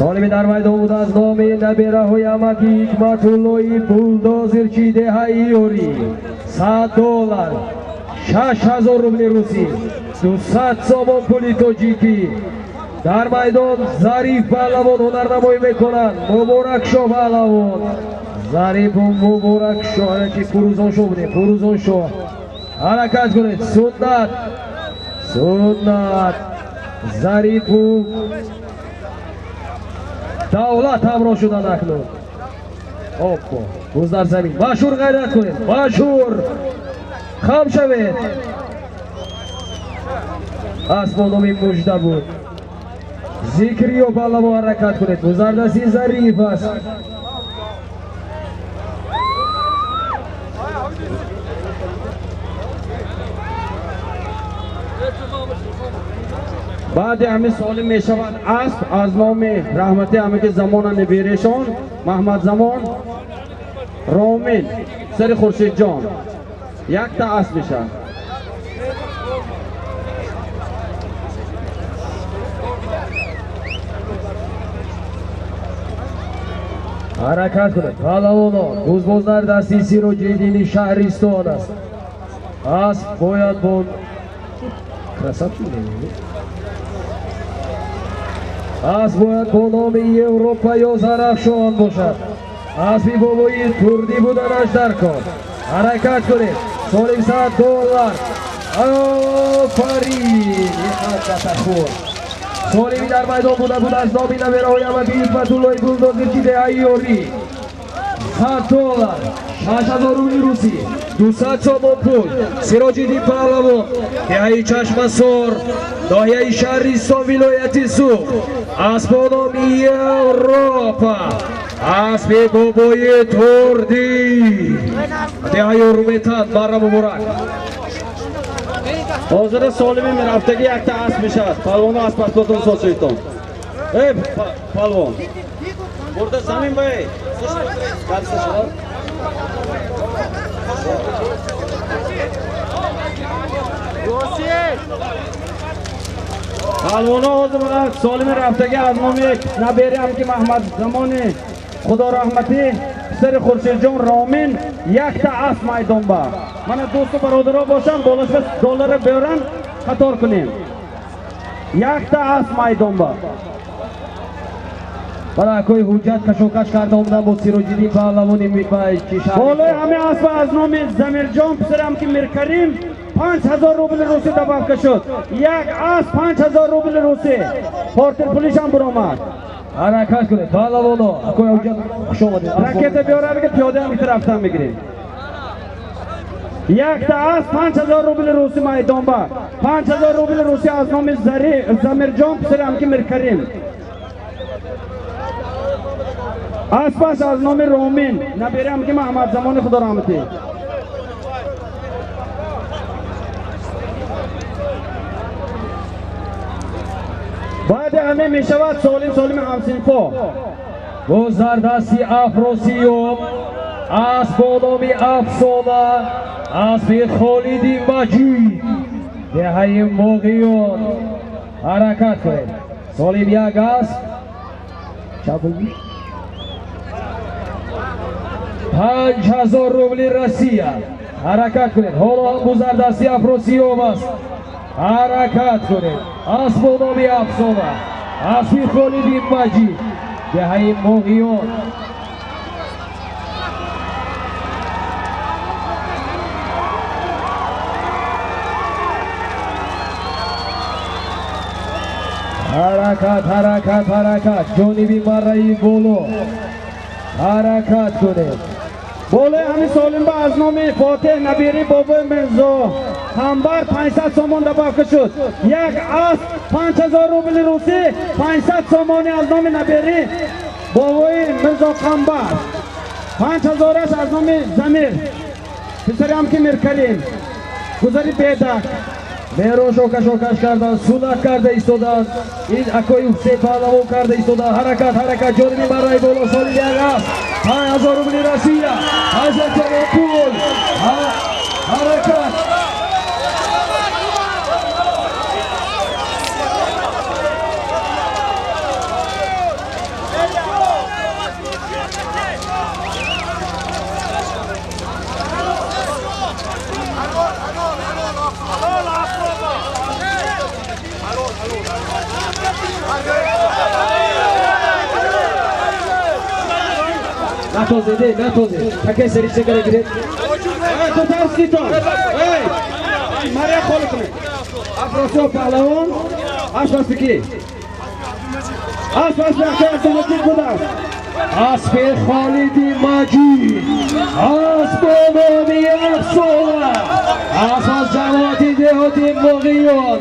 سالمی در میدان بود از نام نبیره امکی حکمت‌اللهی بولدوزرچی دهاییوری $100 $6000 روسی 200 سامان پولی توجیکی در میدان ظریف پهلوان هنرنمایی میکنند. مبارک شو پهلوان، ظریف مبارک شو. هرچی فروزان شو بودیم، فروزان شو. حرکت کنید. سنت ظریف دولت همراه شدن اکنون. روز در زمین مشهور غیرت کنید، مشهور خم شوید. اسمانومی مجده بود. ذکری و پهلوان حرکت کنید. گذردستی ظریف است. بعد همه سالم می شود اسب از نام رحمتی همه که زمان نبیرشان محمد زمان رامین سر خورشید جان یک تا اسب میشه. حرکت کنید. پهلوانا گوزبازدر دستی سیروجیدینی شهریستان است. اسب باید با اسب باید با نام اروپا یا زرفشان باشد. اسبی بابایی کردی بودنش در کار. حرکت کنید. سالم $100. آفرین. سالمی در میدان بوده بود از نامی نبیره امکی حکمت‌اللهی بولدوزرچی دهاییوری $100 $6000 روسی 200 سامان پول سیراج‌الدین پهلوان دهه چشمسار ناحیه شهریستان ولایت سوخت. اسب نامی اروپا اسب بابای تردی دهه رومیتن برا مبارک. حاضر سالمی می رفتگی یک تا اسب میشد. پهلوان اسب پاسپورتون ساز شدیدتون. ای پهلوان برده زمین بای پهلوان حاضر برد. سالمی رفتگی از نام نبیره امکی محمد زمان خدا رحمتی سر خورشید جان رامین یک تا اسب میدان با من دوست و برادرها باشن بالش دلار بیارن قطار کنیم. یک تا اسب میدان با برای کوئی حجت کشوکش کرده اومدن با سیروج‌الدین پهلوانی میبای چیشن بالای همه اسب از نام زمیرجان پسر هم که میرکریم $5000 روسی دباف شد. یک اسب $5000 روسی پارتر پولیش هم برآمد. حرکت کنید. پهلوانا کوئی حجت خوش آمدید. رکت بیاره بگه پیاده هم ایتر رفتن میگیریم. یک تا اسب $5000 روسی میدان با $5000 روسی از نام زمیرجان پسر هم که میرکریم. اسبش از نام رامین نبیره هم که محمد زمان خدا رحمتی. بعد همه می شود سالم همسینفا گذردستی افراسیوم اسب نامی افسانه اسب خالدی مجید دهه موقعیان. حرکت کنید. سالم یک اسب $5000 روسیه. حرکت کنید. حالا گذردستی افراسیوم است. حرکت کنید. اسب نامی افسانه اسب خالدی مجید دهه موقعیان. حرکت جانبی مرئی بولو. حرکت کنید. بوله همین سالم با از نام فاتح نبیری بابای مرزا همبر 500 سامان دباف شد. یک اسب $5000 روسی 500 سامانی از نام نبیری بابای مرزا همبر 5000 از نام زمیر پسر هم که میرکلیم گذاری پیدک میرو شوکش کردن سودک کرده ایستادن. این اکوی سه پهلوان کرده ایستادن. حرکت جانبی برای بالا سالی یک است $5000 رسیده. حضرت پول حرکت نتوزه تکه سری چکره گیره تو ترسی تو مریا خالی کنه افراسیاب پهلوان اشراستی کی اشراستی کدام اسب خالدی مجید اسب نامی افسوله اساس جماعتی دهاتی مقیون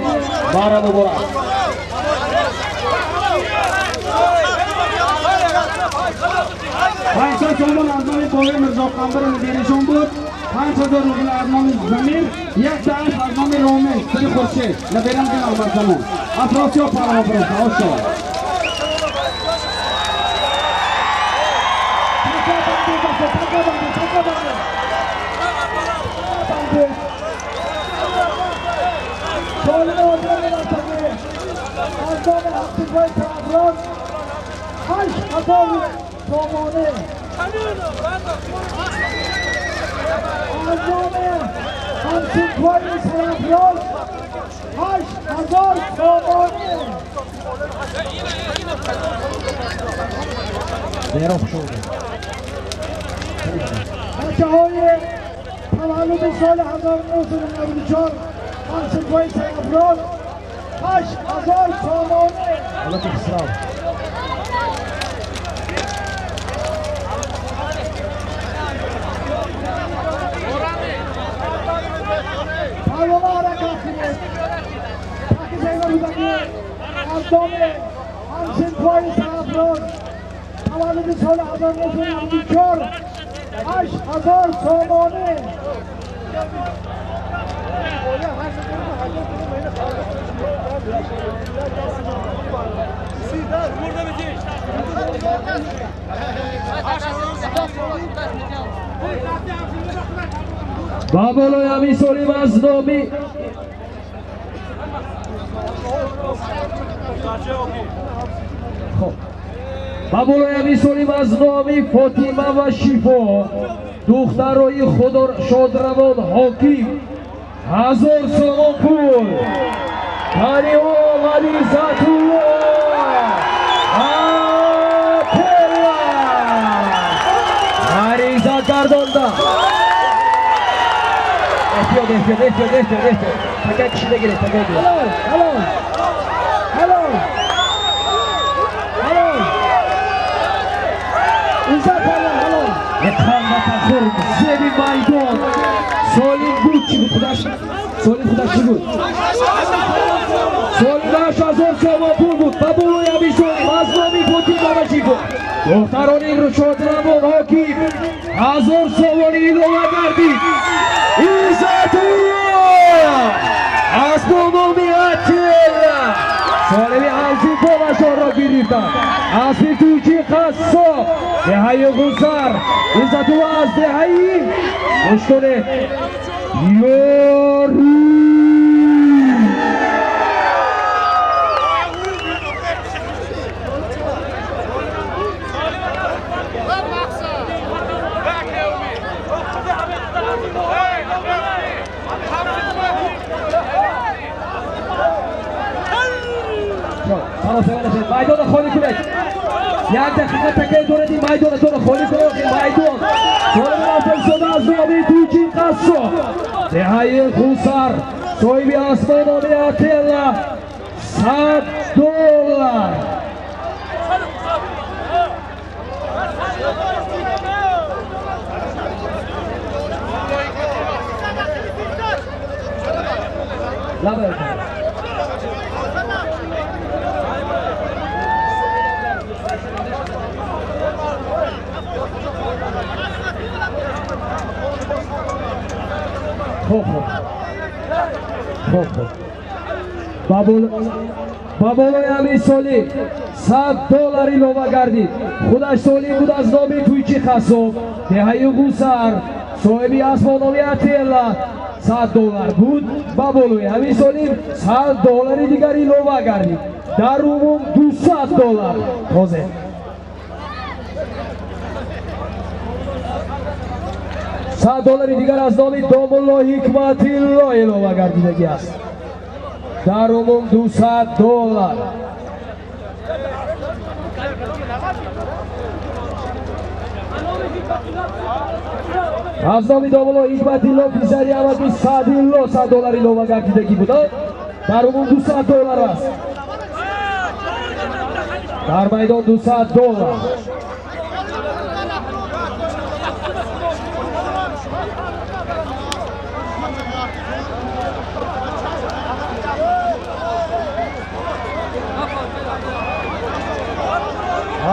بارا مبارک پنجصد تومان از نام بابای مرزا قنبر مدیرشون بود 5000 روبل از نام زمین یک دهش از نام رومن سری خورشید نبیرم که نام برسمون افراسیاب پهلوان فرسته آشا بچه های تولد سال 1994 همسنگوی افراد 8000 سامانه پهلوان حرکت کنید تاکه زینا بودگی از دام همسنگوی افراد تولد سال 1994 8000 سامانه بابلوی همی سولیم از نامی بابلوی همی سولیم از نامی فاطمه و شیفا دخترای خدا شادروان حاکم 1000 سامان پول تاریو غریزتو غریزت گردانده احتیاط تکه کشیده گیره هلو اتخان و تخور زیبی مایدان سالیم بود چی بود خودش چی بود سالیمش 1000 سامان پول بود بابولوی همی سالیم از نامی فاطمه و شیفا دختران این رو شادروان حاکم 1000 سامانی ایلوه گردید از نامی اتیلا سالمی همزی بابشان را گرفتن اسبی توچی قصاب دهی غزر عزتو از دهی گوش کنه یاری مایدان خالی کنید یک دقیقه تکه دورتی مایدان خالی کنید مایدان سال مناسب شده از نامی توچی قصاب دهی خوصر صاحبی اسم نامی اتیلا $100 بابولوی همی سالی $100 ایلوه گردید خودش سالی بود از نامی تویچی خصوب دهی غوسر صاحبی اسم نامی اتیلا $100 بود بابولوی همی سالی $100 دیگر ایلوه گردید در عموم $200 تازه $100 دیگر از نامی دامالله حکمتی الله ایلوه گردیدگی است در عموم $200 Hello, از نام داملو حکمتالله پیشری احمدی $100 $100 ilova gardidagi buda در اون $200 است در میدان $200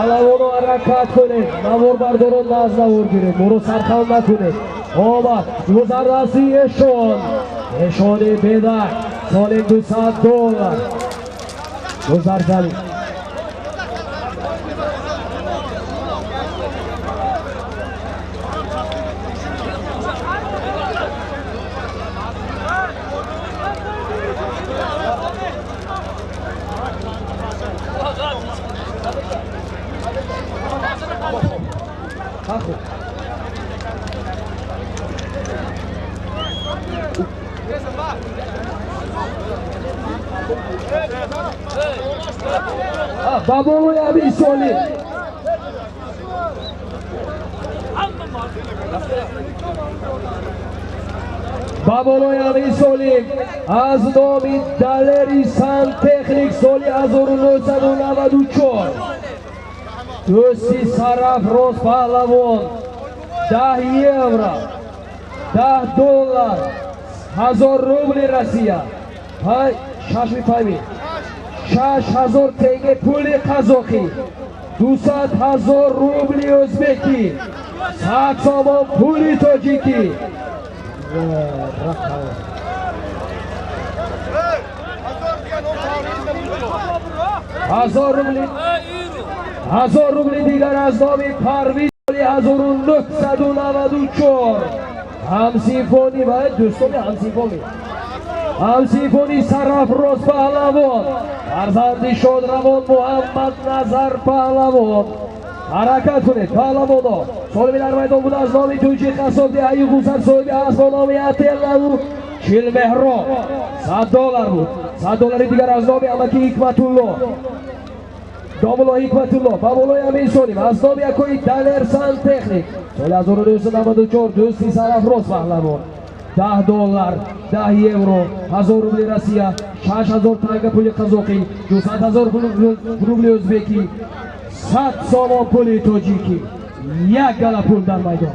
алавоно ҳаракат кунед навор бардорон наз навор гиред моро сархал накунед омад гузардасти эшони бедак солим $200 гузардали بابولوی امیر سالی بابولوی امیر سالی از نام دلری سانتخنیک سالی 1994 دوستی سرافروز پهلوان €10 $10 $1000 روسیه 6000 тенге пули қазоқӣ 200,000 рубли o'zbeki 100 somon puli tojiki $1000 rubli digar az nomi Parviz 1994 ҳамсимфонӣ ва дӯстони ҳамсимфонӣ Сарафроз паҳлавон фарзанди Шодравон Муҳаммад Назар паҳлавон ҳаракат кунед паҳлавоно солими дар майдон буда аз номи Туҷи Қасоб деҳаи Ғусар соҳиби асбо номи Ателлаву Чилмеҳроб $100 буд $100 дигар аз номи амаки Ҳикматулло домуло Ҳикматулло баболои Амин Солим аз номи акои Далер Сантехник соли 1994 дӯсти Сарафроз паҳлавон $10 €10 1000 рубли Россия 6000 тanga пули қазоқӣ 200,000 рубли o'zbeki 100 somon puli tojiki як гала пул дар майдон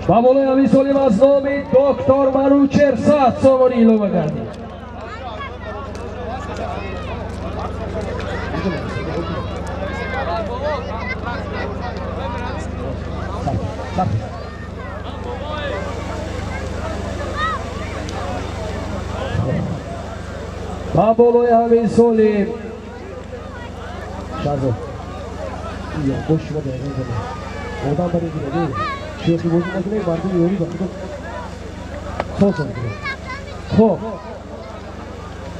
баболои Амин Солим аз номи доктор Манучер 100 somon илова гардид баболои Амин Солим шазо я бош шумо дайган одам бари гирад шехи бозӣ накунед мардуми ёрӣ ба худо сосон гирад хоб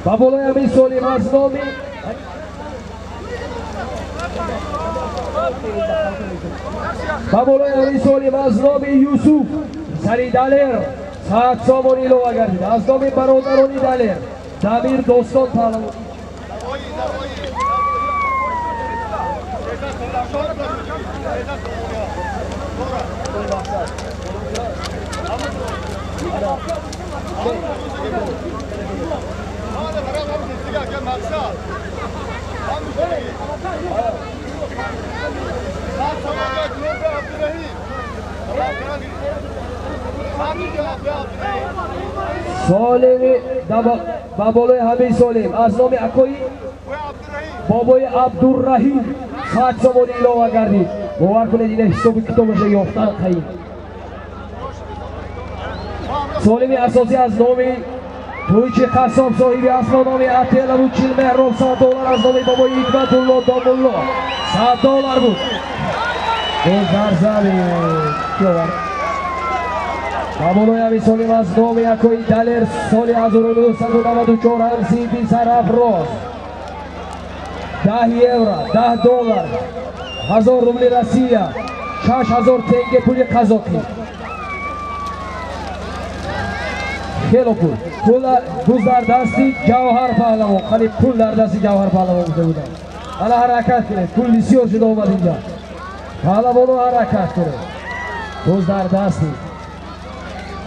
баболои Амин Солим аз номи баболои Амин Солим аз номи Юсуф сари Далер 100 somon илова гардид аз номи бародарони Далер Дамир Достон паҳлавон солими баболои Амин Солим аз номи акои бобои Абдурраҳим 100 somon илова гардид бовар кунед ина ҳисоби китобаша ёфтан қаин солими асосӣ аз номи Туҷи Қасоб соҳиби асмо номи Ателлаву Чилмеҳроб $100 аз номи бобои Ҳикматулло Домулло $100 буд гузарзали баболои Амин Солим аз номи акои Далер соли 1994 ҳамсинфи Сарафроз €10 $10 1000 рубли Россия 6000 тенге пули қазоқӣ خیلی پول دوز در دستی جوهر پهلوان خیلی پول در دستی جوهر پهلوان بوده بودن حالا حرکت کنه پول بسیار شده اومد اینجا پهلوانو حرکت کنه دوز در دستی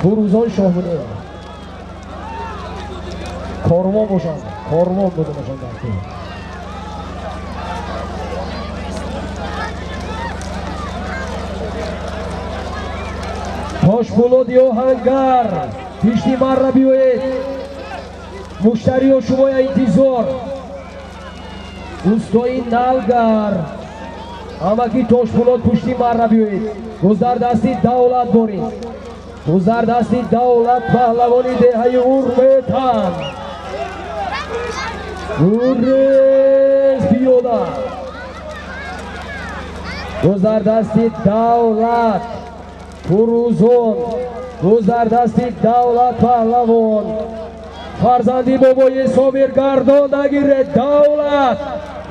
فروزان شاهمونه کاروان باشن کاروان بوده باشن دستی تاشپولادی آهنگر پیشتی من را بیایید مشتری و شما انتظار دوستای نلگر اما که تاشپولاد پشتی من را بیایید دوز در دستی دولت بارید دوز در دستی دولت پهلوانی دهه ارمتن گورز بیاده دوز در دستی دولت فروزون دوز در دستی دولت پهلوان فرزندی بابای صابر گردان نگیره دولت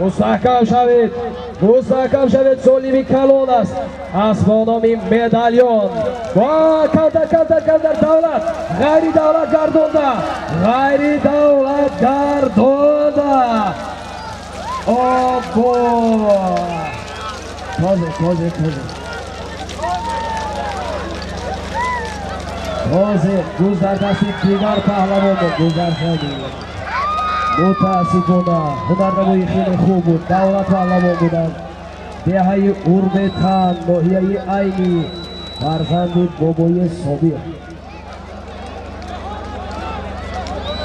مستحکم شوید سلیمی کلان است اسبانامی مدالیون و کمتر دولت غیری دولت گردانده آبو تازه دوز در دستی دیگر پهلوان بود دوز در خیلی متاسفانه هنرنمایی خیلی خوب بود دولت پهلوان بودن دهه ارمتن ناحیه عینی فرزند بابای صابر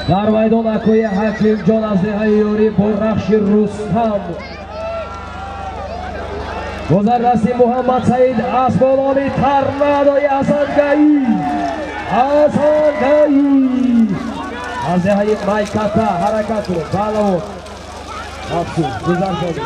در میدان اکوی حکیم جان از دهه یاری با رخش رستم گذر دستی محمد سعید اسبانانی ترمدای حسنگایی از دهه مایکتا حرکت کنه پهلوان افسوس گذر شده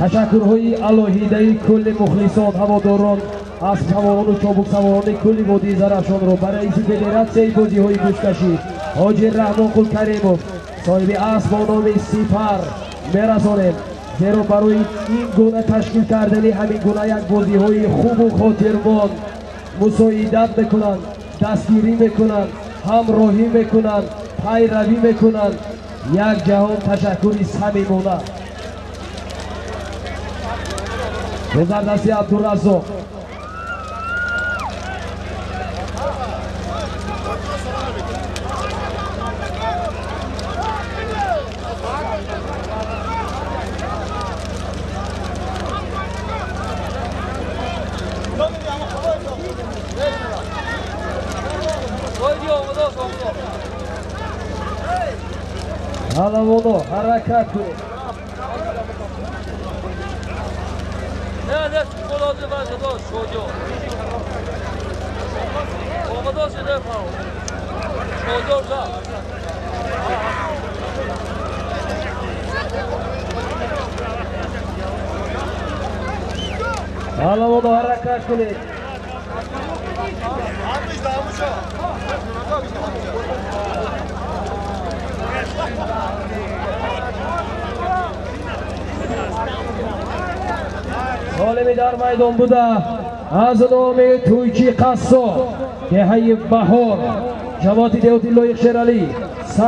تشکرهای الهی کل مخلصان هواداران از سواران و چابک سواران کل وادی زرافشان را برای فدراسیون بازی‌های بوشکشی حاجی رحمان قل کریموف صاحب اسبانام سپر میرسانیم زیرا برای این گونه تشکیل کردن همین گونه یک بازی‌های خوب و خاطرمند مساعدت میکنند دستگیری میکنند همراهی میکنند پیروی میکنند یک جهان تشکری صمیمانه گذر دستی عبدالرزاق پهلوانو حرکت کنید نه فولاده واسه شوجو اومد شده فاو شوجو جا پهلوانو حرکت کنید سالمی در میدان بوده از نام تویچی قصاب دهه بهار جماعت دیوتی لایق شیرالی $100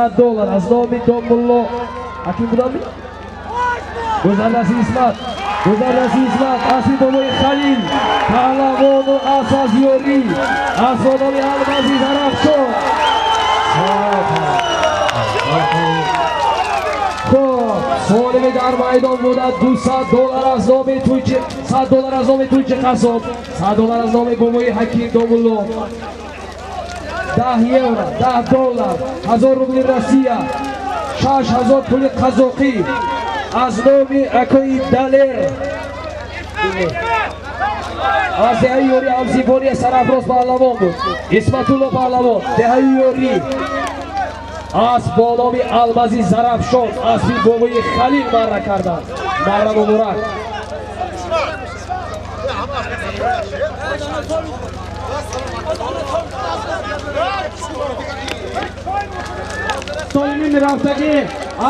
از نام دامالله حکیم بودم گذردستی اسمت اصلی بابای خلیل پهلوان و اساسیاری اسفادامی المزی درخشان سالمی در میدان بوده $200 از نام تویچه $100 از نام تویچه قصاب $100 از نام بابای حکیم دامالله $10 1000 روبل روسیه 6000 پول قزاقی از نام اکوی دلر از دهه یوری همزیبانی سرافراز پهلوان بود اسمت الله پهلوان دهه یوری اسب با نام المازی زرفشان اسبی بابای خلیل مره کردند. مره مبارک. سالمی میرفتگی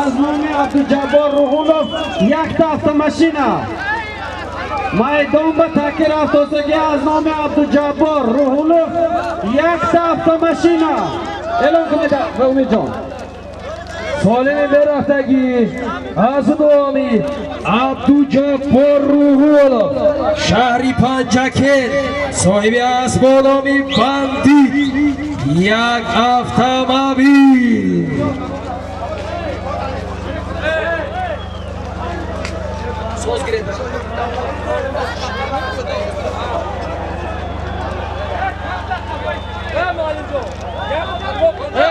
از نام عبدالجبار روحولوف یک تا автомашина میدان به تکی رفتگی از نام عبدالجبار روحولوف یک تا автомашина اعلام کنید امید جان. سالم برفتگی از نامی عبدالجبار روحولوف شهری پنجکل صاحب اسب با نامی بندی یک اتومبیل.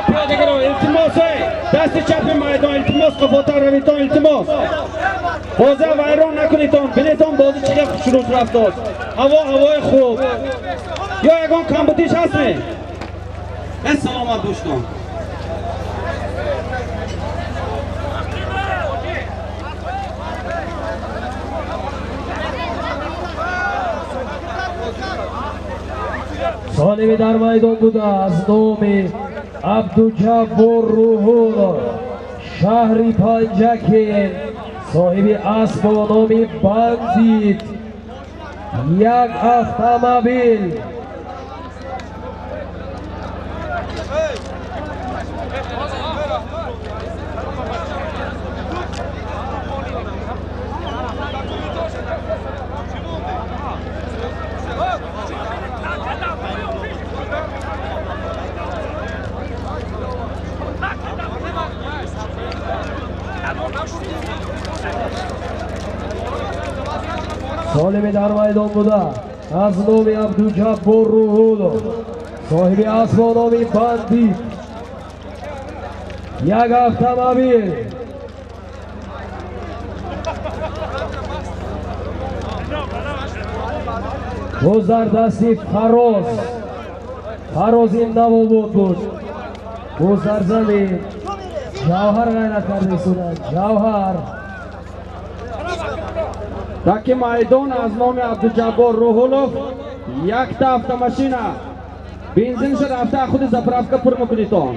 پیادگران التماس دست چپ میدان التماس قفاتا رویتان التماس بازی ویران نکنیتان بینیتان بازی چقدر شروع رفت است. هوای خوب یا یکان کمبودیش هست می سلامت دوستان. سالمی در میدان بوده از نام عبدالجبار روحولوف شهری پنجکل صاحب اسب با نام بندیت یک اتومبیل. سالمی در میدان بوده از نام عبدالجبار روحولوف صاحب اسب با نام بندیت یک اتومبیل. باز در دستی فراز این نوابود بود. باز در زمین جوهر غیرت کرده سودن جوهر. تکی میدان از نام عبدالجبار روحولوف یک تا автомашина بنزین شد رفته خود زپرافکا پر میکنیتان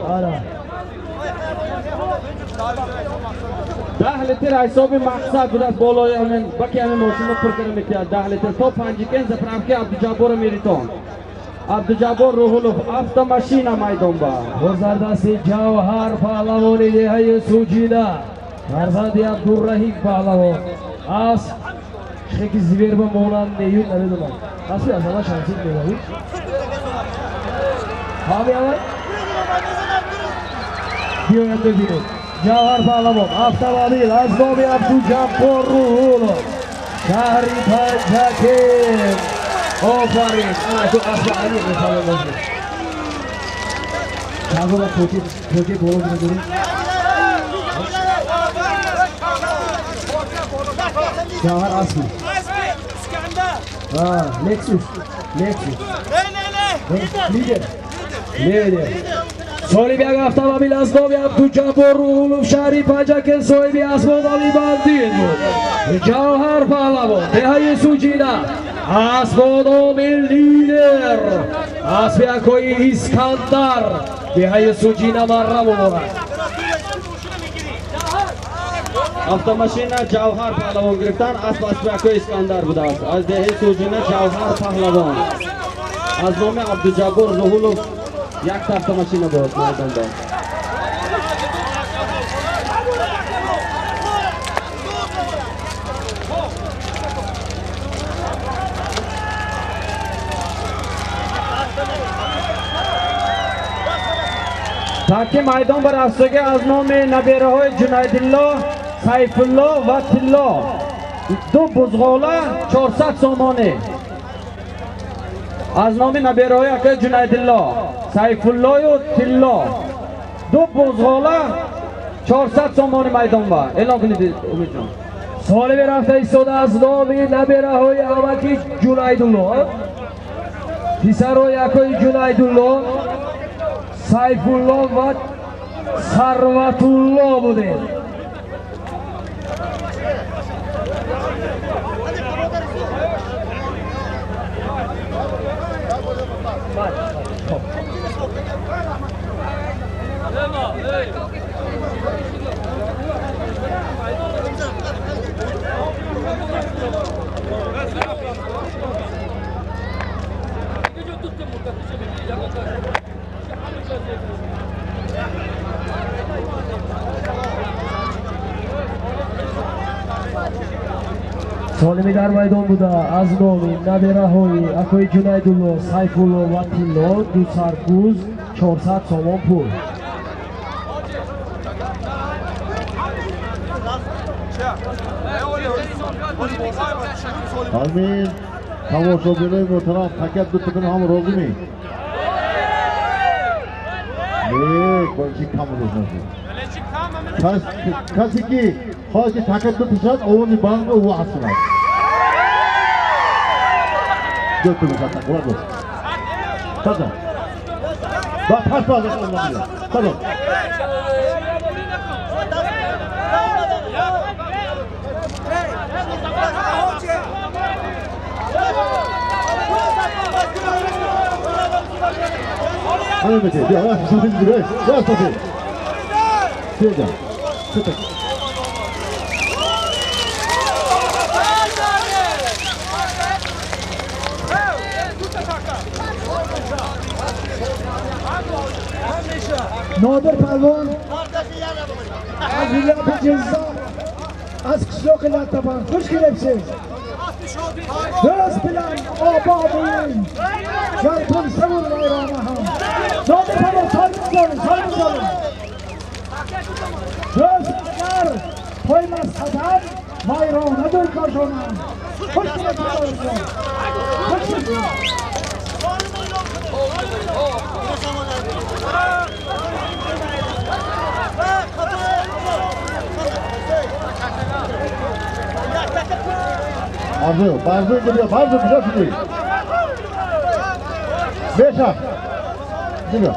10 لیتر حساب مقصد بود از بالای همین بکی همین ماشین رو پر کرده میکرد 10 لیتر تا 5 کن زپرافکا عبدالجبار میریتان عبدالجبار روحولوف автомашина میدان با گذر دست جوهر پهلوانی دهه سوجیده فرزند عبدالرحیم پهلوان از خیلی زیر با مونند نیون نمیدونم اصلی از همه شانسید میدهید همی آمد بیاید ببینید جوهر پهلوان اتومبیل از نام عبدالجبار روحولوف شهری پنجکل. آفرین تو اصلا علی میخواه بازید چند با توکی بولو بودیم جوهر اصلی لکسوس لیدر صاحب یک اتومبیل از نام عبدالجبار روحولوف شهری پنجکل صاحب اسب با نام بندیت بود. جوهر پهلوان دهه سوجیده اسب با نام لیدر اسب یکای اسکندر دهه سوجیده مره مبارک. автомашина جوهر پهلوان گرفتن اسب یکای اسکندر بوده است از دهه سوجینه جوهر پهلوان از نام عبدالجبار روحولوف یک تا автомашина بود میدان داشت. تاکه میدان بر افسگی از نام نبیره های جنیدالله سیفالله و طلا دو بزغاله 400 سامانه از نام نبیره های اکه جنیدالله سیفالله و طلا دو بزغاله 400 سامانه میدان با اعلام کنید امید جان. سال برفته ایستاده از نام نبیره های امکی جنیدالله پسر های اکای جنیدالله سیفالله و Sarvatullo bude. Solimi dar maydon buda az nomi naberahoyi Akoy Junaydullo Sayfullo Vatillo du sarguz 400 somon pul. Amin. Tomoshabinlar muhtaram, faqat bittagina ham rozimi? Ko'rchi kamro'zmi? Kasiki, hozir faqat bitishad, o'g'li bangga u aslan. Götür zaten, bravo. Tamam. Bak kaç fazla kullanıyor. Tamam. Hadi bakalım. Ya yavaş satın buraya. Yavaş satın. Seyircan. Süper. Nodir Palvon az viloyat Jizzax az qishloq Lattaban xush kelibsiz. Biz bilan obod bo'ling. Yalpin savur vayrona ham. Nodir Palvon salom soling. Biz agar qo'ymas qadam vayrona do'rkoshonam. Xush kelibsiz. Xush kelibsiz. Bazı gidiyor, bazı güzel gidiyor. 5 at. Gidiyor.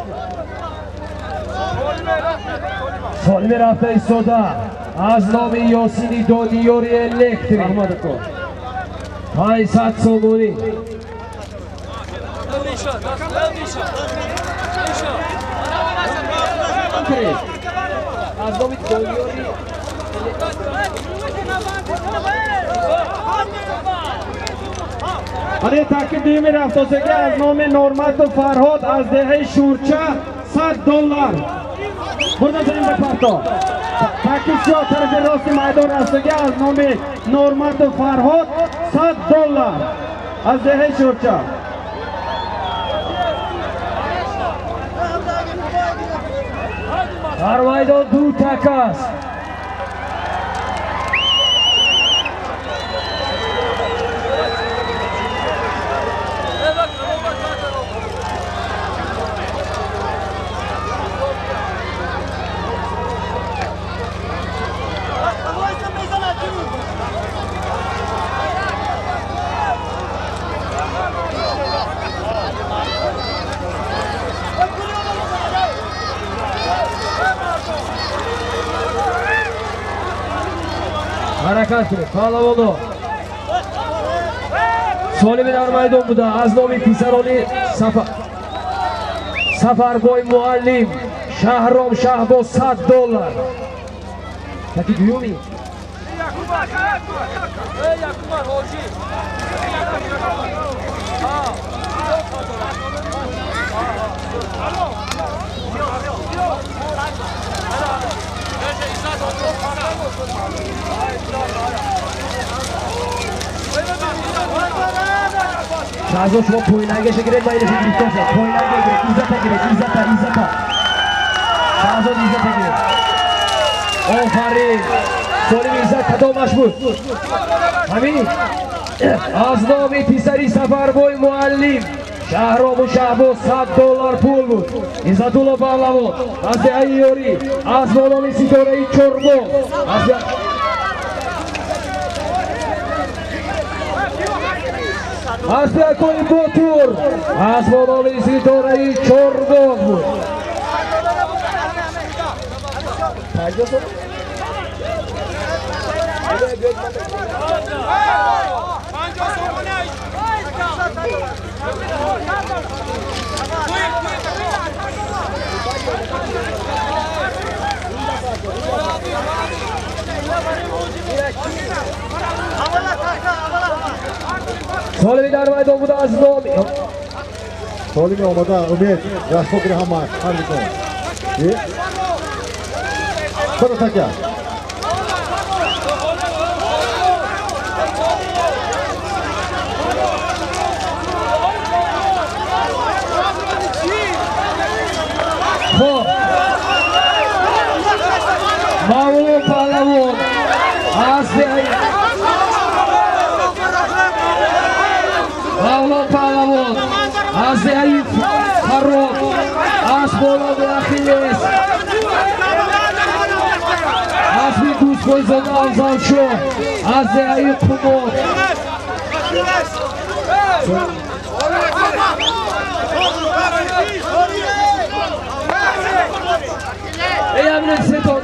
Solimi rafta istoda az nomi Yosini Doniyori Elektrik 500 somoni. Az nomi Doniyori Hadi takdimi raftosiga az nomi Normatov Farhod az dehi Shurcha $100. Burada turing bir parto. Takisyo tarafi rosti maydon rastiga az nomi Normatov Farhod $100 az dehi Shurcha. Dar maydon du takas. Harakat Palavolo. Solimi dar maydon buda az nomi Pisaroni Safarboy Muallim Shahrom Shahboz $100. Taki duyumi? Yakubar Hoji. Shahzob shuma po'ylarga shekilib mayli fikr po'ylarga kerak, izzatga kerak, izzatga. Shahzob izzatga kerak. Ofarin. Solimi izzat qado mashhur. Amin. Aznomi Pisari Safarboy Muallim Shahrom Shahboz $100 pul بود. Izzatullo Pahlavon Asli Ayyori Aznomi Sitora Chorbo Asli Akoy Botur Aznomi Sitora Chorbo سالمی در میدان بوده از نامی سالمی آمده امید رشفاقی همه هر میکن برو تکیه خب مولو پهلوان از مولو پهلوان از دهی فرق از بالا به اخیلس از بی دوست بایزاد آزاد شد از دهی کمود ای امیر ستون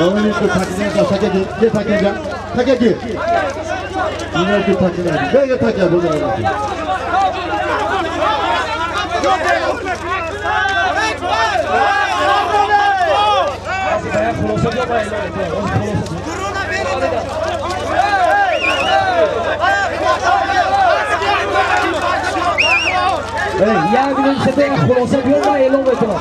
Öyle bir takine de takya gir. Yine bir takine. Böyle takya bu da. Ya bir sefer خلاصه بیار و اعلام بکنم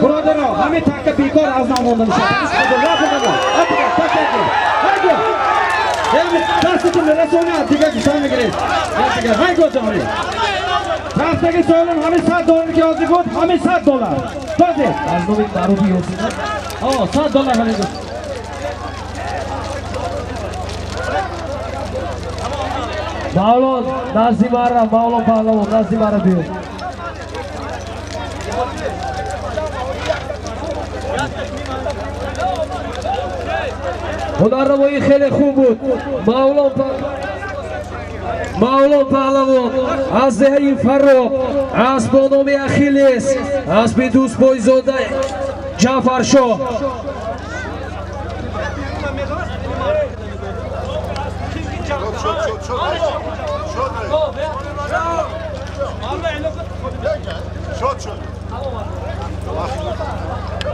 برادران همه تکه بیکار از نماندن شد دستتون برسونه دیگه کشان میگیرید های گو جمعی دستگی سوالم همه $100 که آزی بود همه $100 تازه از نوی معروفی حسینه $100 همه بود مولان نزدی مرم مولان پهلوان نزدی مرم بیاد هنرنمایی خیلی خوب بود مولان پهلوان از دهه فرخ از بانام اخیلس از بی دوست بایزاده جعفر شاه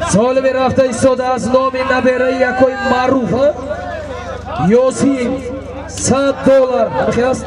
سال به رفته ایستاده از نام نبره یکای معروف یاسین $100 همه هست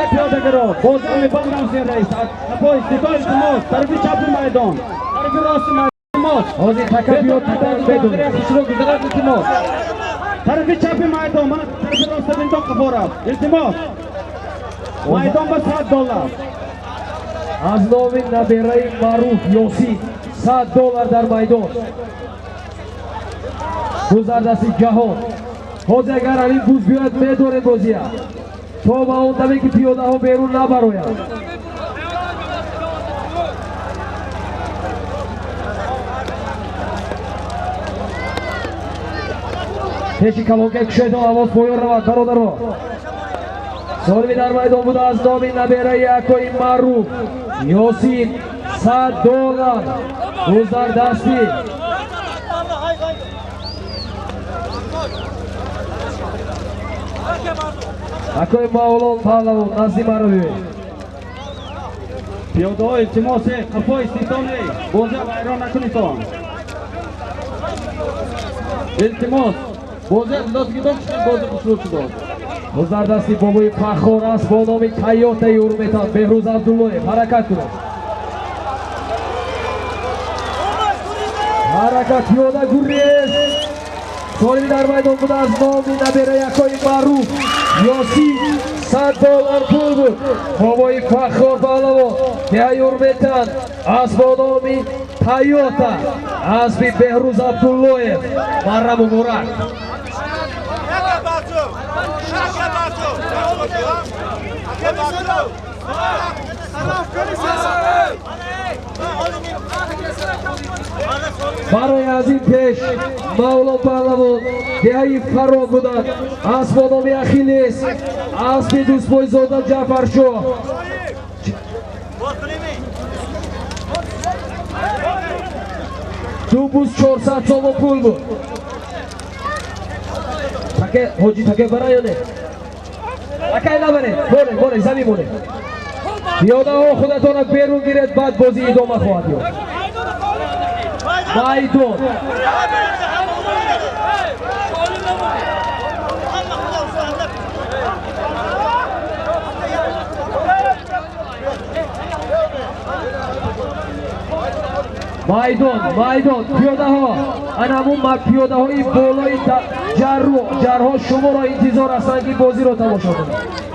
پیاده گرو باز امی بگرم سین رئیس پای استیکال التماس طرفی چپ میدان طرفی راست میدان حاضر تکه بیاد تکه بدون شروع گذرات التماس طرفی چپ میدان من طرفی راست میدان قفارم التماس میدان با $100 از نام نبره معروف یاسین $100 در میدان گذردستی جهان حاضر اگر همین بوز بیاد میداره بازیه تا با اون دمه که پیاده ها بیرون نبروید پیشی کلانکه کشید و آواز پایان رود برادر را سالمی در میدان بوده از نام نبره یکای معروف یاسین $100 گذردستی اکای مولان پهلوان نزدی مرا ببین پیاده ها التماس قفای استیتانه بازی ویران نکنیتان التماس بازی داد که داشت بازی بسرود شد گذردستی بابای پخار است با نام تیات یورمیتان بهروز عبدالله حرکت کنه حرکت پیاده گریز سالمی در میدان بود از نامی نبیره یکای معروف یاسی $100 پول بود بابای فخر پهلوان دهه حرمتن اسب آدمی تایوتا اسب بهروز عبداللهیف مرا مبارک برای از این پیش مولا پهلوان دهه فرار بودند اسب آدمی اخیلیس اسب دوستبای زاده جعفرشاه $2,400 پول بود تکه حاجی تکه برای یا نه تکه نبره باره زمین مونه پیاده ها خودتان بیرون گیرد بعد بازی ادامه خواهد یافت میدان پیاده ها انمون پیاده های بالای جرها شما را انتظار هستند که بازی را تماشا کنید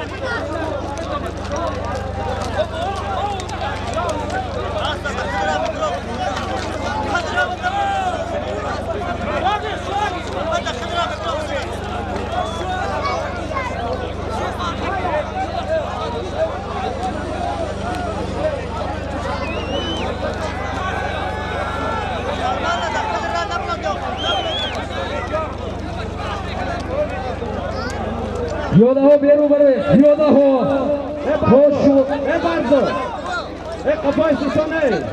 پیاده ها بیرون بره پیاده ها خوشو برزو قفای سوسانه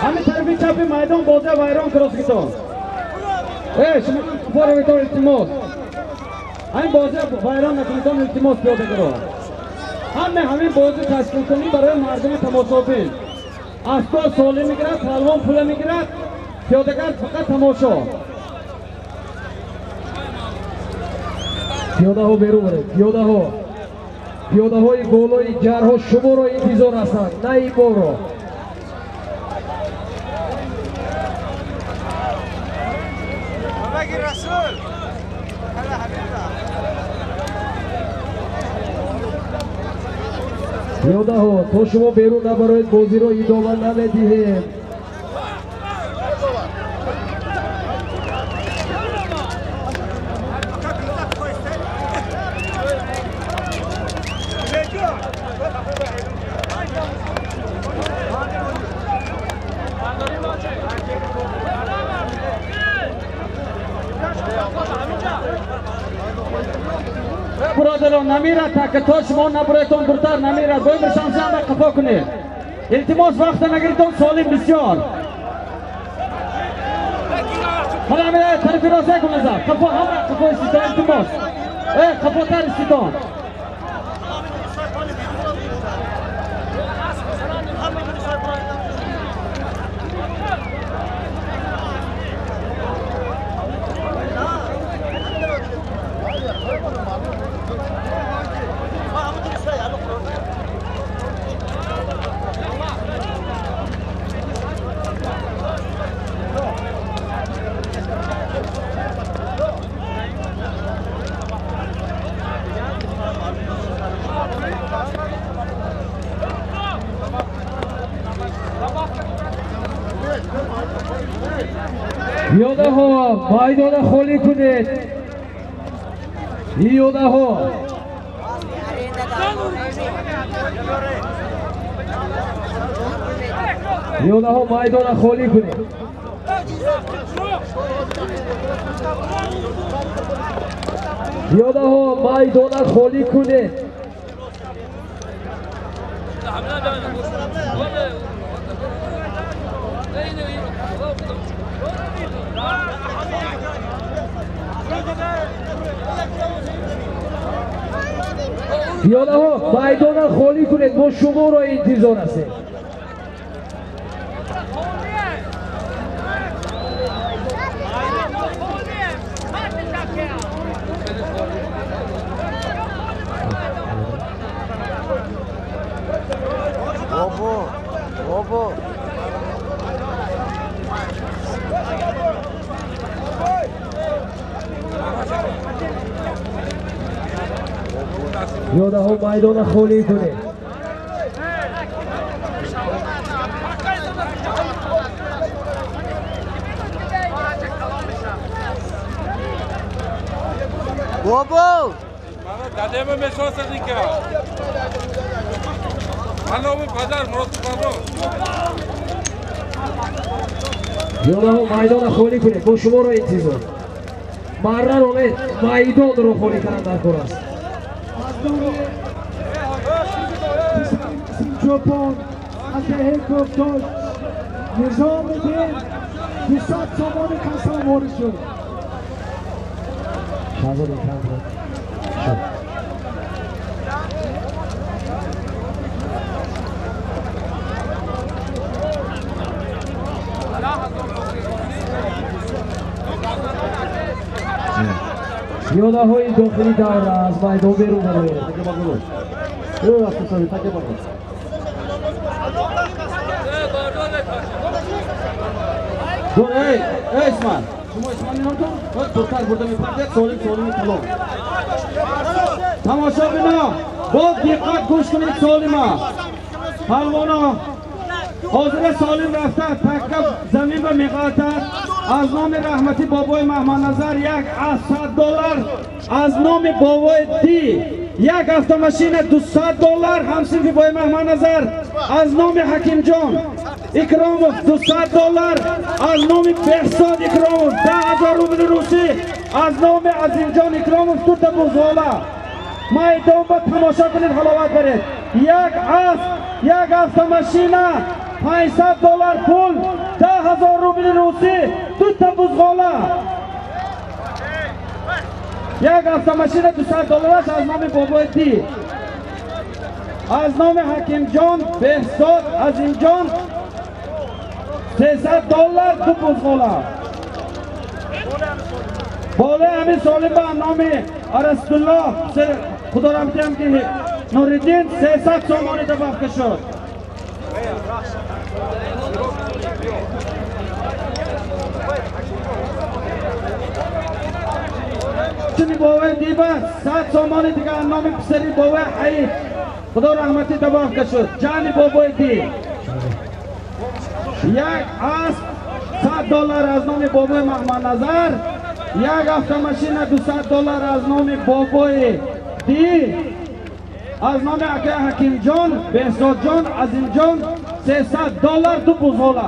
همین طرفی چپی میدان بازه ویران کراس کتون شما کفار ویتون التماس همین بازه ویران نکنیتون التماس پیاده کرو همین بازه تشکیل کنی برای مردم تماشابین اسبا سالی میگیرد پهلوان پول میگیرد پیادهگر فقط تماشا پیاده ها بیرون بره پیاده های بالای جرها شما را انتظار هستند نه این بار را پیاده ها تا شما بیرون نبراید بازی را ادامه نمیدهیم برادران نمیرد که تا شما نبرایتون برتر نمیرد باید شانسی هم قفا کنید التماس وقت نگیریتون سالیم بسیار حالا همیده طرفی راسته کنه زد قفا همه قفا استیتان التماس قفا تر استیتان پیاده ها میدان خالی کنید پیاده ها میدان خالی کنید پیاده ها میدان خالی کنید پیاده ها میدان خالی کنید ما شما را انتظار هستیم پیاده‌ها میدان خالی کنید. بابا داده من میشواسه دیگه منو پدر مرد بابا پیاده‌ها میدان خالی کنید. با شما را انتظار. مرر آمد میدان رو خالی کردن در کار است. سینچوپان از دهه گفتاش نظام دین 200 سامان کسان وارد شد. شهزاده کم شد. پیاده‌های داخلی دور از میدان بیرون برآیید. ای اسمان شما اسمان نمی‌تون باید دختر برده می‌پرده سالم طلاب تماشا بنا با دقت گوش کنید سالما پهلوانا حاضر سالم رفته تکه زمین و میقاتد از نام رحمتی بابای محمد نظر یک $100 از نام بابای دی یک автомашина $200 همسنفی بابای محمد نظر از نام حکیم جان اکراموف $200 از نام بهزاد اکراموف 10,000 روبل روسی از نام عظیم جان اکراموف تو بزغاله میدان با تماشا کنید حلاوت برید یک автомашина $500 پول 10,000 روبل روسی تو بزغاله یک автомашина $200 از نام بابای دی از نام حکیم جان بهزاد عظیم جان $300 تو بزغاله بالای همین سالم به نام ارسطالله خدا رحمتی هم که نوردین 300 سامانی دفع شد چنی باوی دیبه 100 سامانی دیگه نام پسری باوی حیف خدا رحمتی دفع شد جانی بابای دی یک اسب $100 از نام بابای محمد نظر یک автомашина $200 از نام بابای دی از نام اکه حکیم جان بهزاد جان عظیم جان $300 تو بزغاله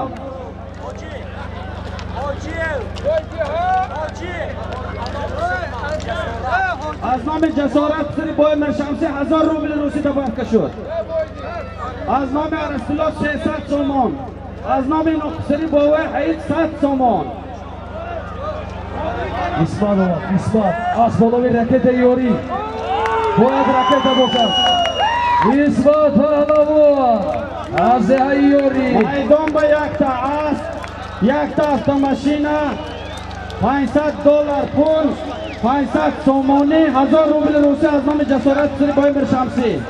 از نام جسارت پسری بای مرشمسی 1000 روبل روسی دفع شد از نام ارسطالله 300 سامان از نام نقصری باوی حید 100 سامان اسمت آمد اسمت اسمانوی رکت یاری باید رکت بکن اسمت پهلوان از دهه یاری میدان با یک تا اسب یک تا автомашина $500 پول 500 سامانی 1000 روبل روسی از نام جسارت پسری بای مرشمسی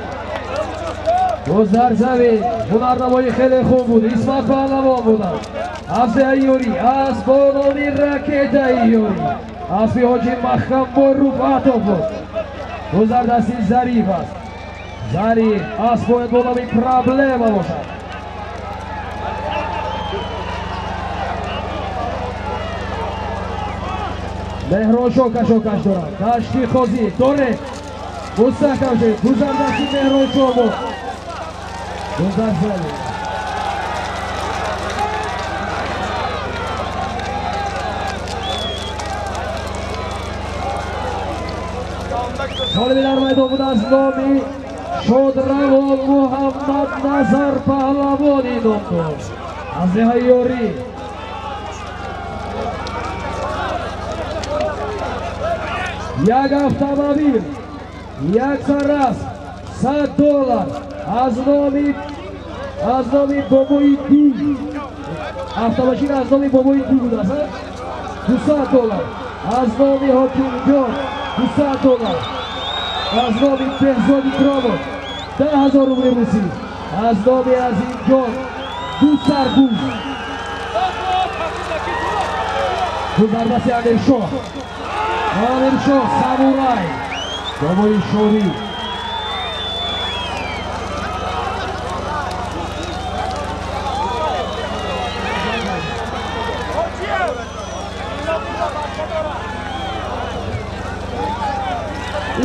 گذر زمین هنرنمایی خیلی خوب بود اسمت پهلوان بودن از دهه یاری از بانوی رکت یاری از حاجی مخم با رفعت بود گذر دستی ظریف است ظریف از باید بانوی پرابلم باشد مهران شوکش دارد دشتی خوزی داره مستحکم شد گذر دستی مهران شما گذر زمین سالمی در میدان بود از نامی شادروان محمد نظر پهلوانی نام داشت از دهه یاری یک автомобиль یک سررس $100 از نامی بابای دی автомашина از نامی بابای دی بود است $200 از نامی حکیم جان $200 از نامی بهزاد اکراموف 10,000 روبل روسی از نامی عظیم جان 2 سربوز گذردستی امیر شاه سامورای بابای شوری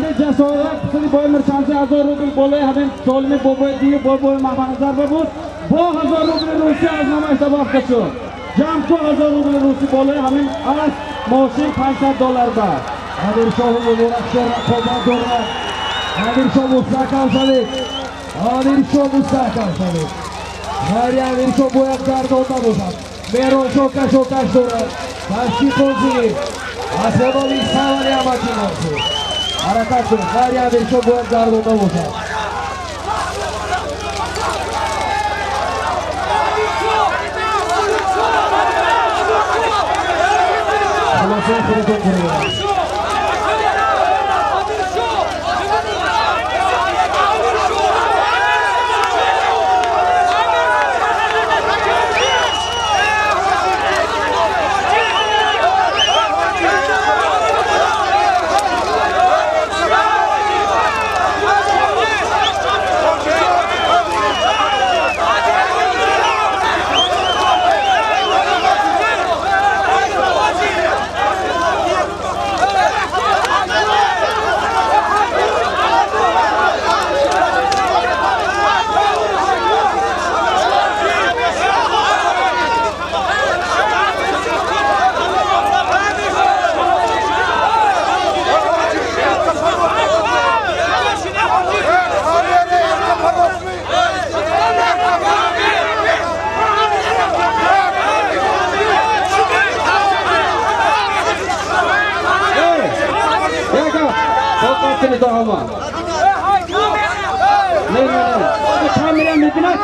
Hadi cesaret kısını boy merçansı 1000 ruble bolay hemen solmi boboy diye boboy mahmanazar babur. Bu 1000 ruble Rusi aznama istabaf kaçı. Jam ko 1000 ruble Rusi bolay hemen az moşin $500 da. Amir Shoh Murakshar Koba Dora. Amir Shoh mustahkam shalik. Amir Shoh mustahkam shalik. Hari Amir Shoh boyak gardonda bo'ladi. Meron shokash Dora. Tashki qo'zi. Asboboviy savari amatchisi. Harakat qiling. Hari Amir Shoh boyak gardonda bo'ladi. Xalosin xuddi ko'raveradi.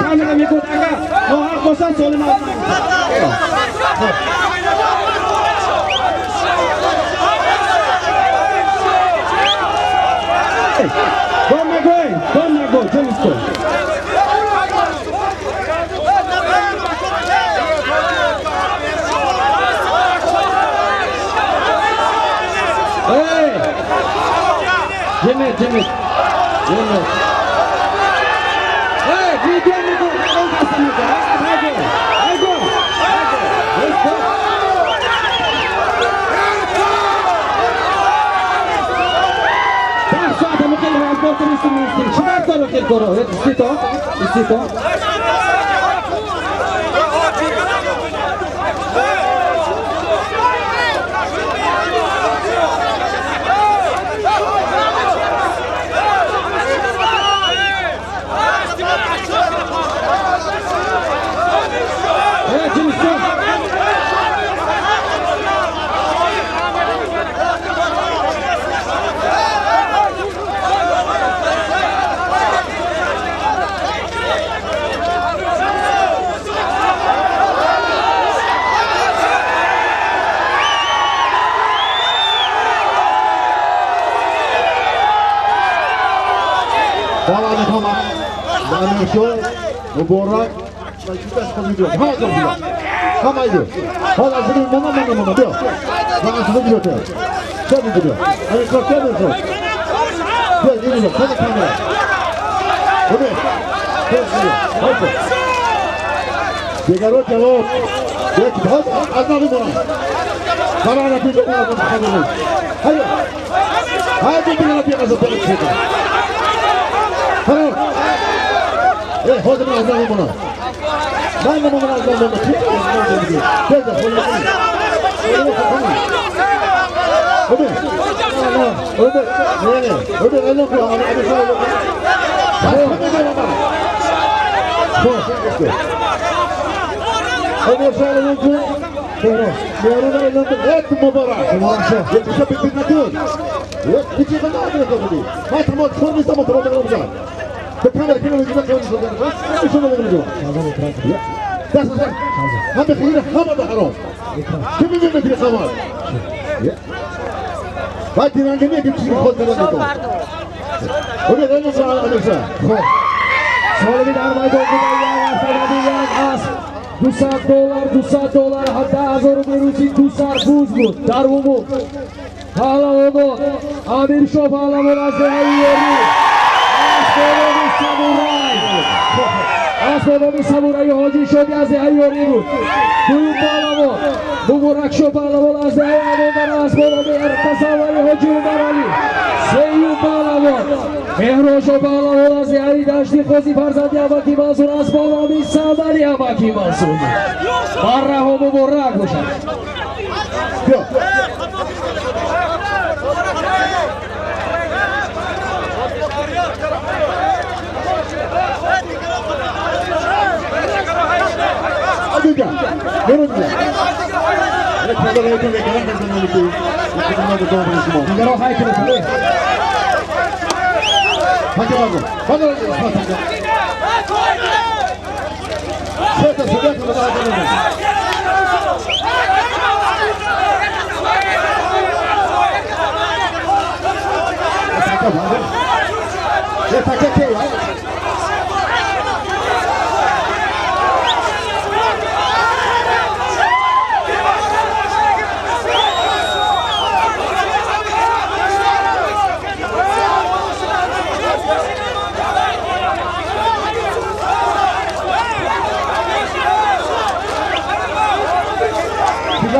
Kamera mikro aga. Nohar kosan solima. Don't go, just go. Hey, Jimmy. Hey, video me go. I go. Let's go. Passata, mi chiedo un po' di sinistra. Ci mettono che coro, Istito. Bağlandı tamam. Amir Shoh Muborak. Hamma ide. Hala seni mana diyor. Bana seni diyor. Sen diyor. Hani çok diyor. Gel diyor. Hadi kamera. Hadi. Hadi. Llegaron cevap. Geç hadi azami bana. Karara bir de hadi. Hadi bir de yapacağız böyle. Hadi. Hadi ben azami bana. Ben de bana azami bana. Gel de hadi. Vai tirando minha que precisa rodar lá. Olha, olha só, olha só. Solomon Armaydo Kubayyan Saradiyan As $200 hatta 1000 rupiya $200 buzbu darvumu Pahlavu Amir Shoh Pahlavu Azraili Asbobovi Samurai Hoji Shodi Azraili Duyum Pahlavu Muborak Shoh Pahlavu Azraili Asbobovi Ertasavari Hoji Umar Ali سیو پهلوان مهراشا پهلوان از یاری دشتی خوزی فرزندی امکی منصور از بالامی صندلی امکی منصور بره ها مبارک باشد بیا Aduga, Veronica. Quando lei tem che anche non è più, non è più dopo. Però hai che le Quando Senta, senta, non va.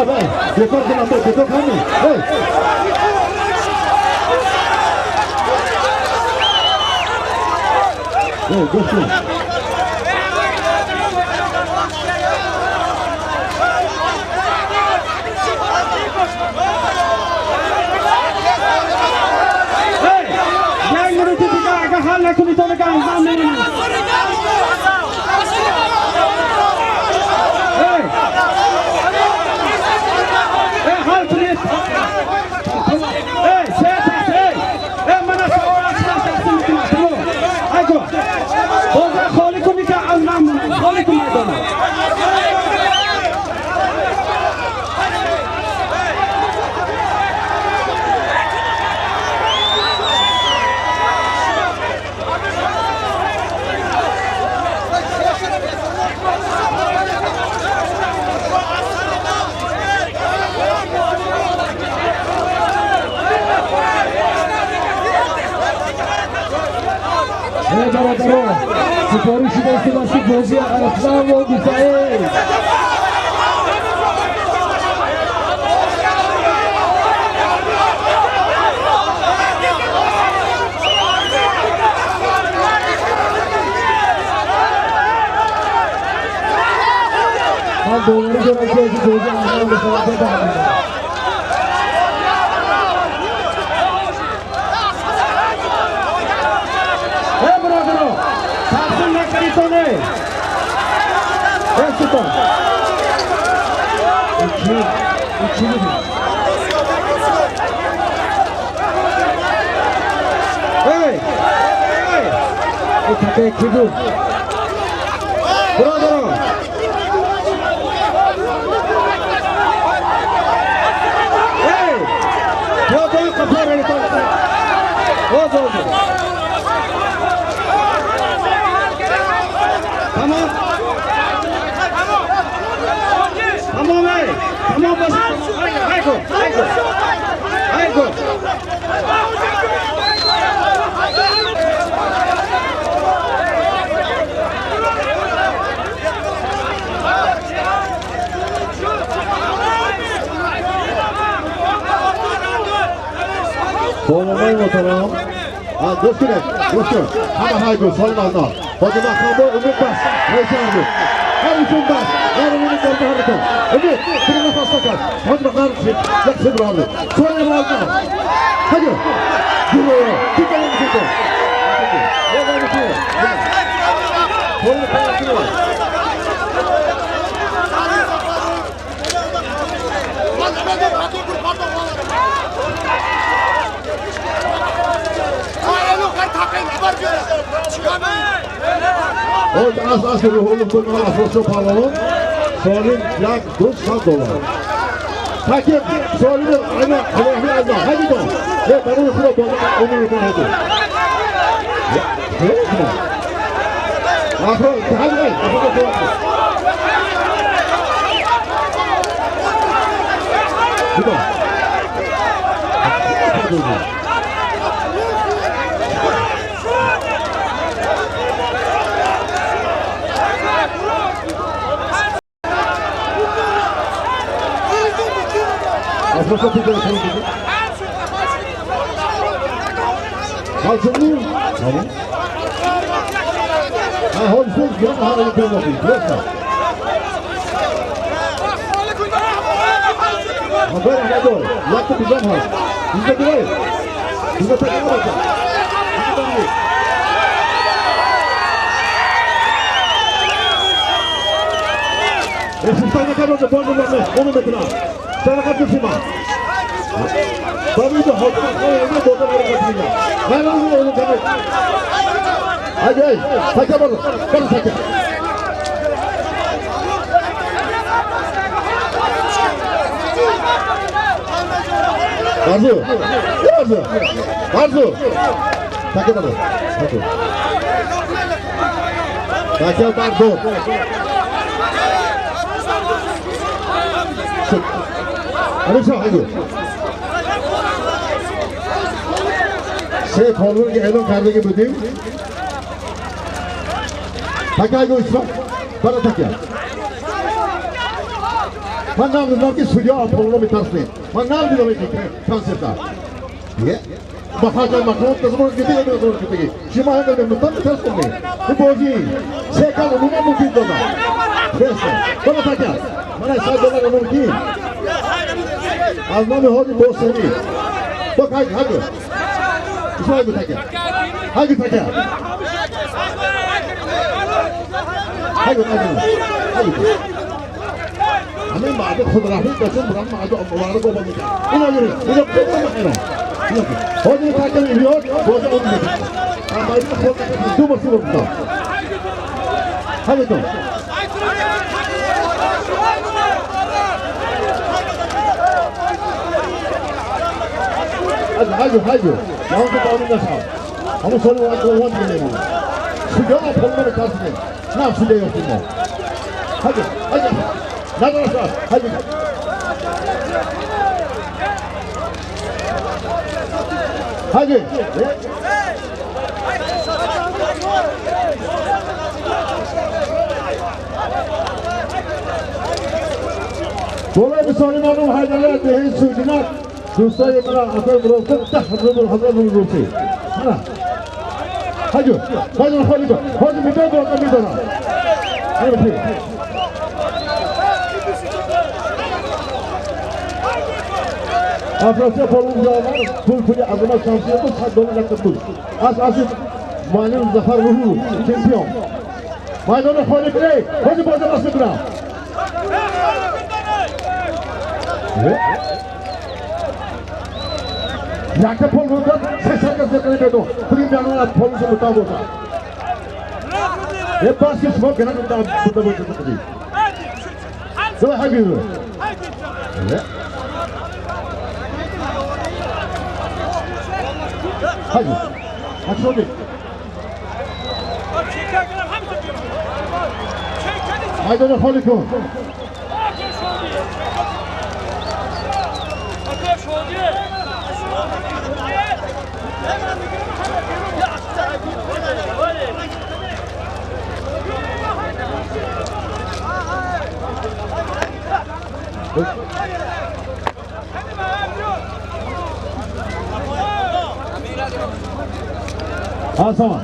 Vai, depois que mandou, que toca a mim. Vai. Gostou. Hey, yang menuju tiga agak aku ditolakkan sama ini. Hey. سپارشی داشته باشید بازی افزان و دیفاعی من دولاری دارم که از بازی افزان به خواهد بردیم Hey, kibu. Brother. Hey, yo tengo que hacer el toque. Ozo. Come on. Come on, hey. Come on, boss. I go. Doğumay motorum. Göster. Ama haydi solmazlar. Bacıma kabul ümit bas. Neyse abi. Her üçün bas. Her ümit orta harita. Ümit. Bir nefes takar. Hadi bakalım. Yaksın abi. Sonra ne oldu? Hadi. Yürü. Çıkalım çıkalım. Hadi. Sonra paylaşın var. Orada az bir ruhunu kurmalar Afrosya Pavlov'un Soğan'ın yak $90. Takip Soğan'ın aynı Allah'ın azı. Hadi don. Ve ben onu kura donum. Onu yudum hadi. Ne oldu? Afro, hadi. Afro da Bu da. Afro da Alsın mı? Tamam. Ha, holsuz bir hareket yapayım. Burası. Ha, böyle ne doğru? Yaktı bizim hal. Bizde değil. Bizde tek ne olacak? Bizde değil. Sistane kadar bozulmamış. Onu bekle. Sana katılsın mı? Tabii de halkın koyduğu bozulmaları katılıyor. Ben onu tabii. Hadi, takip olun. Bana takip. Arzu. Arzu. Arzu. Takip olun. Takip. Takip Arzu. Alışa hadi. Şey kolunu elon kardeşi budayım. Takay göğüsme. Bana takya. Ben namdım ki suya kolunu bir tarslayın. Ben namdım ki transepta. Niye? Bakacağım bakalım ne zaman gidiyor ne zaman gidiyor. Şimdi hangi bir mutlak bir tarslayın. Bu boğazı. Şey kalın ona mümkün dolar. Neyse. Bana takya. Bana sadece onu mümkün. Azmami hoca boş seni. Bak hadi. İsmail takya. Hadi takya. Hadi. Hame maade खुदराही कसम बुरा मादो अमवार को बंद इन अगर इन को मारो हो जे ताकि वीडियो बोझ उन में हमारे को खोल दो बस बोलता हमें तो हाजो यहाँ से पानी ना खाओ हम सोने वाला नहीं है सुबह आप फोन में काट दें ना सुबह होती है हाजो 나가라 하지 하지 Dolayı bir sorun onun haydalar dehin sürgüne Dostları bana akıl bırakın da hazır bulursun. Hadi bir daha bırakın bir daha. Evet. Afrasya forumda var, pul azama şansiyeti $100 yakıtır. Asıl Manem Zafer Ruhu, şampiyon. Maydana Kholi Bey, hadi bozulmasın bırak. Yakta pol buldu, 80 kez yakını bedo. Prim yanına polisi mutabı olsa. Hep basket smok gene burada buldu. Sonra hadi yürü. Evet. Hadi. Aç oldu. Maydana Kholi Bey. हाँ समा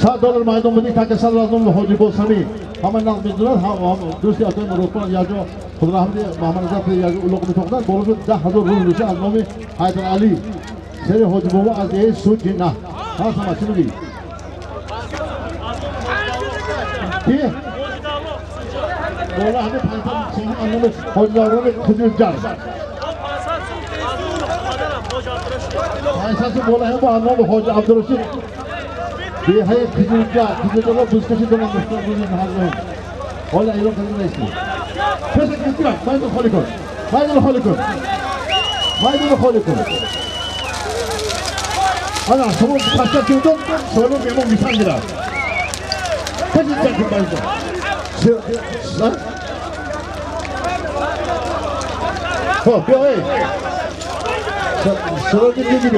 $7 मायदों में दिखा के साल रातों में हो जिबो सभी हमारे नाम बिजनेस हम दूसरे आते हैं रोकना या जो खुदा हमने हमारे साथ या जो लोग भी ठोकना बोलो तो 10,000 रूल निशा आदमों में हैदर अली सेरे हो जिबो वो आज ये सूट जिना हाँ समा चुनगी ठीक बोला हमें फाइनल सिंह अन्य में हो जाओगे में खुद जार ऐसा से बोला है वो अन्य में हो जा अब्दुल रशीद ये है खुद जार लोग डिस्कशन करना मुश्किल नहीं है हाल में बोला ये लोग करने नहीं इसलिए कैसे कितना फाइनल खोलिको अना सब खासा क्यों तो सोलो के वो मिसाल दिला कैसे जाके बाइक 뼈에 서로긴 얘기려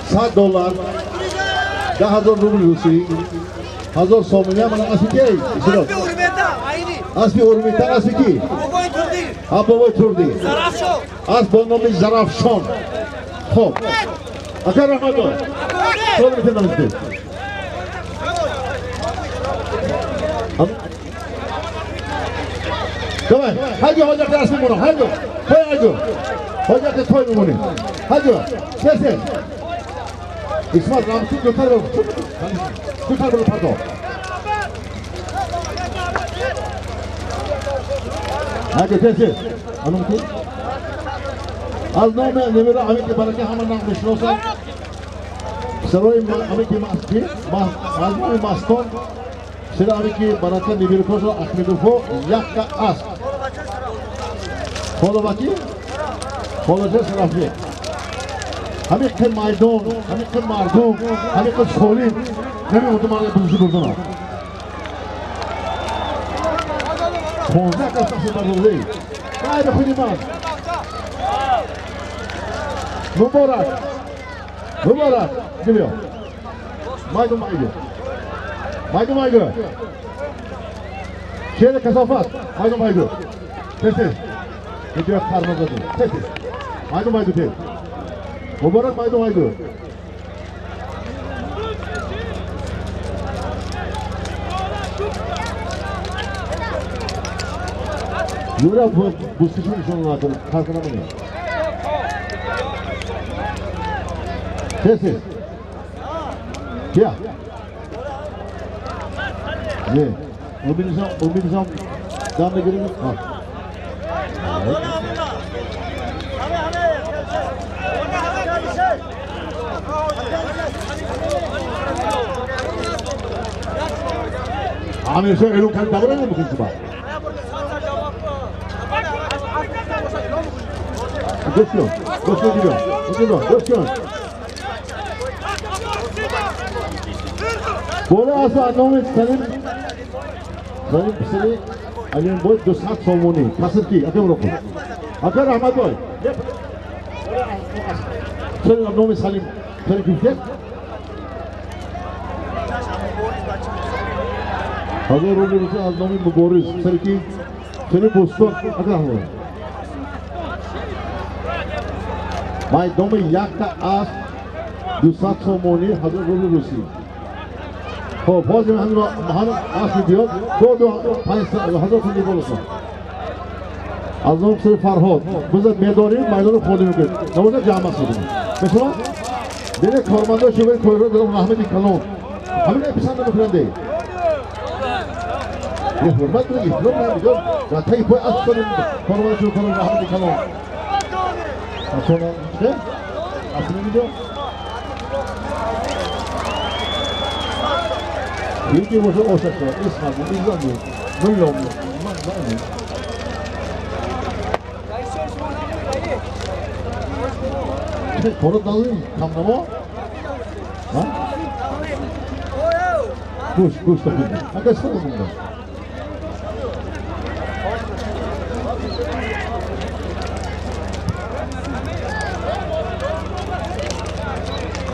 $7 10,000 루블 루시 1,000 소문이야 만나 아시게 싫어 اسبی اورمیتن اسبی کی؟ بابای تردی از با نام زرافشان خب اکر رحمت دار سلام میتونم نمیتونم Давай, hadi hocak dersi bunu, hadi. Hadi. Hocak da toy bunu. Hadi. Ses. İsmail Ramazan götür bunu. Götür bunu pardon. Hadi ses. Anam ki. Az nome nevera amit baraka hamar nakmış olsa. Saroy amit maski, mazmur maston. Sıra ki baraka nevir koso akmedufo yakka as. Follow baki. Follow just rafi. Hami kır maydon, hami kır mardum, hami kır solim. Ne mi otomatik buzu buldun? Konza kasası da buldu. Haydi kudiman. Mübarek. Geliyor. Maydon. Şeyde kasafat. Maydon. Sessiz. Gidiyor karnımıza değil. Sessiz. Maydon değil. Mübarek maydon. Yura bu sıçın işonun altını kalkınamıyor. Sessiz. Ya. Ne? O bir nizam damla girelim. Ha. Amir sen elun kan davranıyor mu kızıma? Dostum. Bola asa anlamı senin pisini alın boy 200 somoni. Kasır ki akım roku. Akar Ahmet boy. Senin anlamı Salim. Senin kimse? Hazır olursa anlamı bu Boris. Senin Boston. Akar Ahmet. May domu yakta as 200 somoni hazır olursa. خب باز من اصل بیاد دو هزار تومانی بولسا از اون سر فرهاد بذار میداریم میدان خودی میکنیم نبوده جامعه سودیم مثلا دیگه کارمنده شوی کویرو دارم رحمتی کلون همین اپیسند میکننده یه حرمت کنه احترام نمیدون رتایی پای اصل کنیم کارمنده شوی کنم رحمتی کلون اصلا چه؟ اصلا نمیدون یکی باشه اوسطه اسمم میزنم میلم من نه کارو داریم کامنما ها گوش تا بود اگه سر بود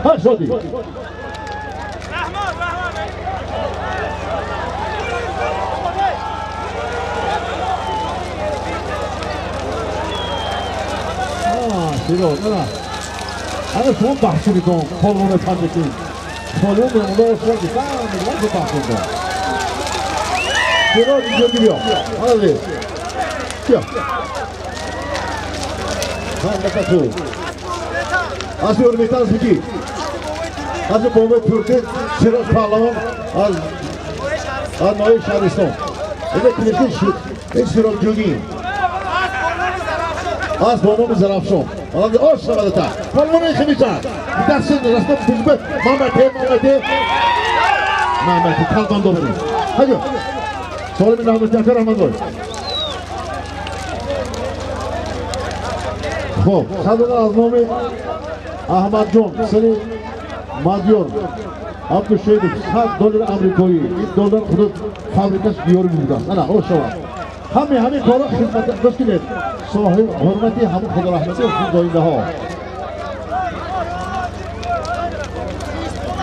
ها شدی Siro, nada. Ahora son bajos de con polvo de pan de aquí. Polvo de uno son de pan, de blanco bajo de. Siro, yo digo, ahora de. Ya. Vamos a hacer. Así orbitas aquí. Así polvo Türkiye, Siro parlaman, al Noy Şariston. Evet, kilitli şu, Siro Jogi. Az bonomu zarafşon. Hadi o şurada ta. Palmonu ximican. Dersin rastım tüzbe. Mehmet kaldan doğru. Hadi. Sonra bir Ahmet Yakar Ahmet var. Hop. Sadece azmami Ahmet John. Seni Madyor. Abdü şeydi. $7 Amerika'yı. $1 hudut fabrikası diyorum burada. Ana o şu var. Hami korak hizmet dostum. Sahip hürmeti hamı Xudo rahmeti olsun doyunda ha.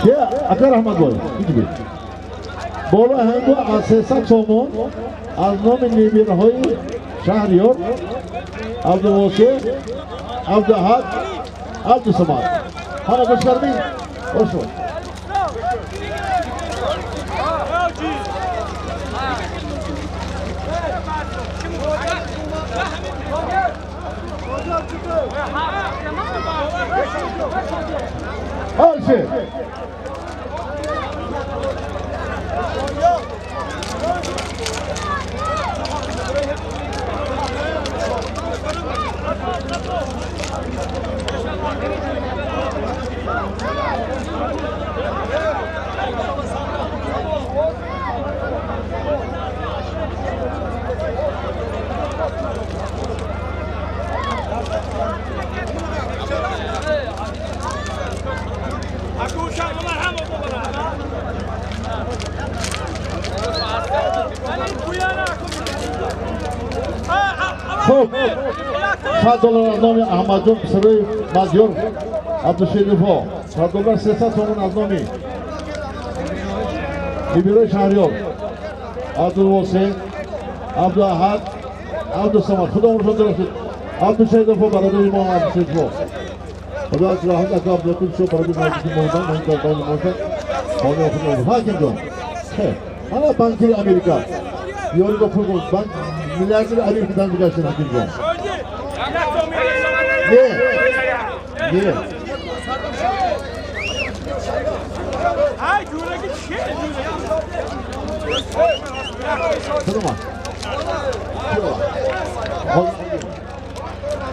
Ya Akar Ahmet boy. Gibi. Bola hem bu asesa somon از نام نیمه‌های شهریار عبدالواسع عبداحد عبدالصمد همه خوش کردین؟ خوش بود Alşe. خب $100 از نام احمد جان پسرای مزیار عبدالشریف‌ها $100 300 تومان از نام نیمه‌های شهریار عبدالواسع عبداحد عبدالصمد خدا عمرشان دراز کنه عبدالشریف‌ها برادر امام عبدالشریف‌ها خدا از راحت اکرام بکنه شو برادر مجید موندن من در داخل موندن خانه خود حاکم جان خیر حالا بانک امریکا یاری با پول بود بانک میلیاردر امریکa'dan بگشتن حاکم جان نه Tamam.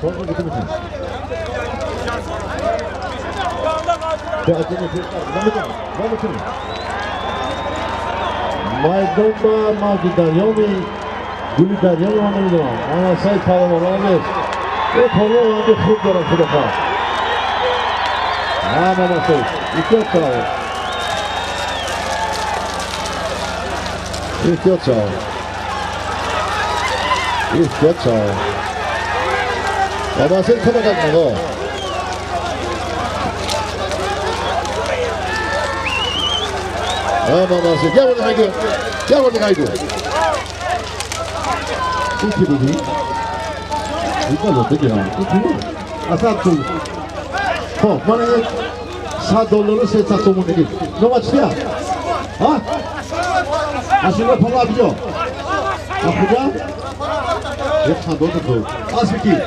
Sonra bitirmişsin. Maydonda Mazı Daryomi, Gülü Daryomi anlaydı. Ana say param olamaz. O konu önce खूब जरा खुदा खा. हाँ मामा say. İki çay. İki çay. İki çay. Baba sen kaba kalma o. हाँ मामा say. क्या बोलते हैं क्या बोलते हैं İki dedi. İki bollete giren. İki. Asap tut. Ho, bana $100 300 somun dedi. Ne maç ya? Ha? Aslında para yapıyor. Yapacağım. $100 tut. Az bir ki.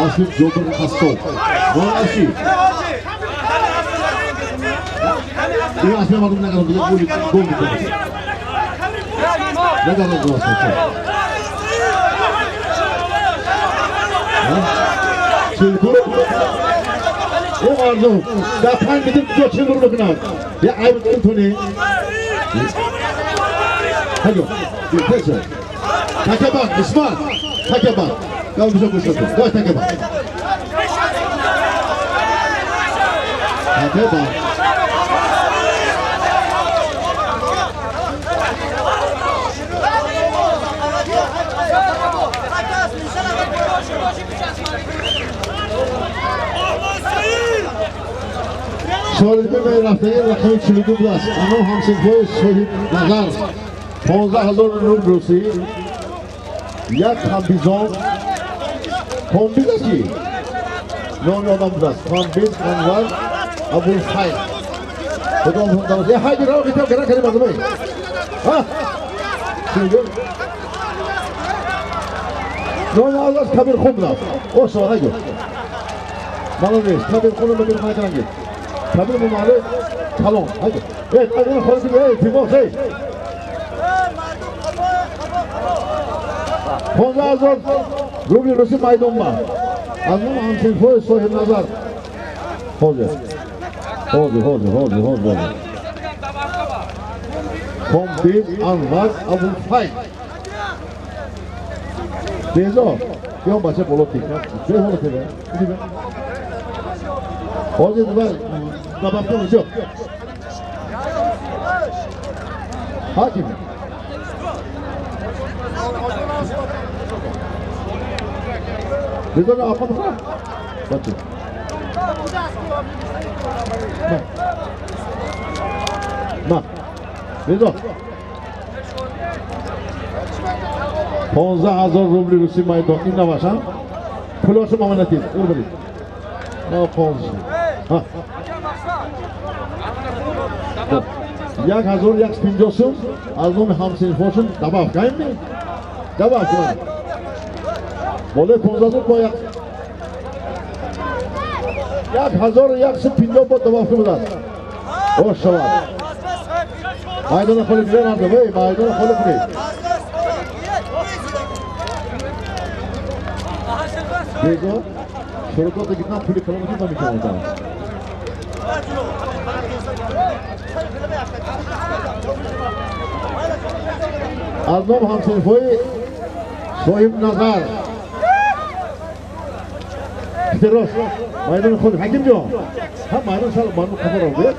Az bir jodur kasto. Ne aşı? Bir aşı vardı ne kadar bir gol bitirdi. Ne kadar gol atıyor? Şimdi o arzu. Ya pan gidip geçin vurdu bina. Ya ayıp Tony. Hadi. Bir kese. Take bak İsmail. Take bak. Gel bize koşalım. Gel take bak. Take bak. سالگی به رفته رقم 42 است اما همسن‌های صاحب نظر 15000 روسی یک کامبیزان کامبیز است کی نام آدم بود است کامبیز انور ابوالخیر خدا مهنداز یه حاجی رو بیتم کنن کنیم از من ها چیزی نام آدم کبیر خوب بود او سوال نگو مالون نیست کبیر خونم بگیر خواهی کنن Tabii bu malı talon. Hadi. Evet, hadi konuşun. Evet, Timur şey. Konzazon Rubi Rusi maydonma. Anlam hamsin foy soyun nazar. Hadi. Kombil Anvar Abulfay. Bezo. Yon başa politik. Ne politik be? Hadi be. Hadi be. Kapatmamız yok. Hakim. Biz onu yapmadık mı? Bakın. Bak. Bezo. 15,000 rubli Rusiy maydon. Inna başam. Pulaşı mamanatin. Urbali. No 15. Ha. 1,000 150 az nomi hamsin foşun dabaf kayınmi? Dabaf kayın. Bole 15 boyak. 1,000 150 bot dabaf kayınlar. Hoş şavat. Maydana kolu bilen ardı bey. Maydana kolu bilen. Bego. Şurada gitmem puli kalamışım da mı kaldı? Aznom hamsin foy. Soyib nazar. Teros. Maydana kolu. Hakim yok. Ha maydana sal banu kapar oldu.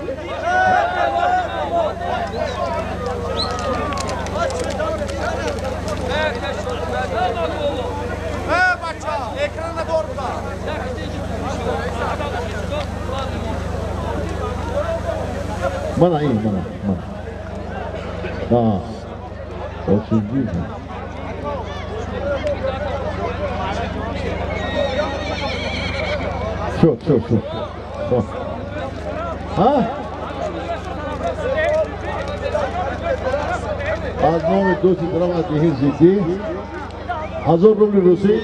Ekrana doğru da. Bana iyi bana. Aa. O çizgi. Şu. Ha? Az nomi dosti dramati hizidi. 1000 rubli Rusi.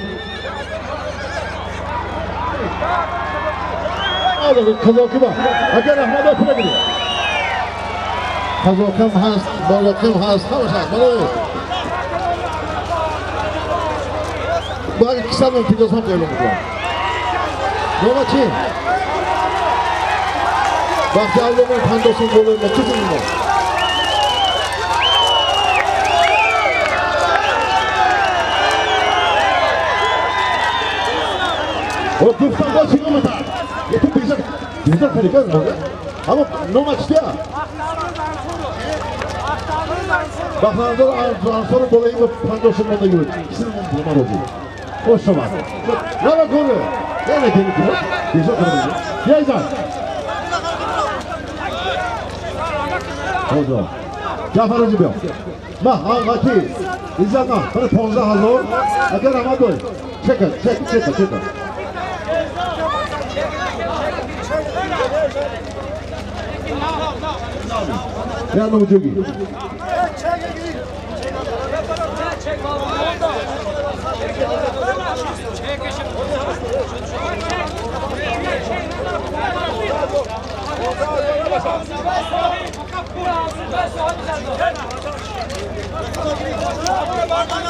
Alın kazakı var. Agar Ahmet'e pula gidiyor. Kazakım has, balakım has, havşak, balık. Bak kısanın pidosam böyle oldu. Ne var ki? Bak yavrumun pandosun boluyla tutun mu? O tuftan da çıkıyor mu da? Yetim bize kalikan mı? Ama ne maç ya? Bak Ansar'ın dolayı mı pandosun boluyla yürüyor. İkisinin bulman oldu. Hoş zaman. Ne var konu? Ne var konu? Bize konu. Gel. Oldu. Cafer Hacı Bey. Bak Haki. İzleme. Bana 15,000. Agar Ahmet çek. Ya ne olacak ki?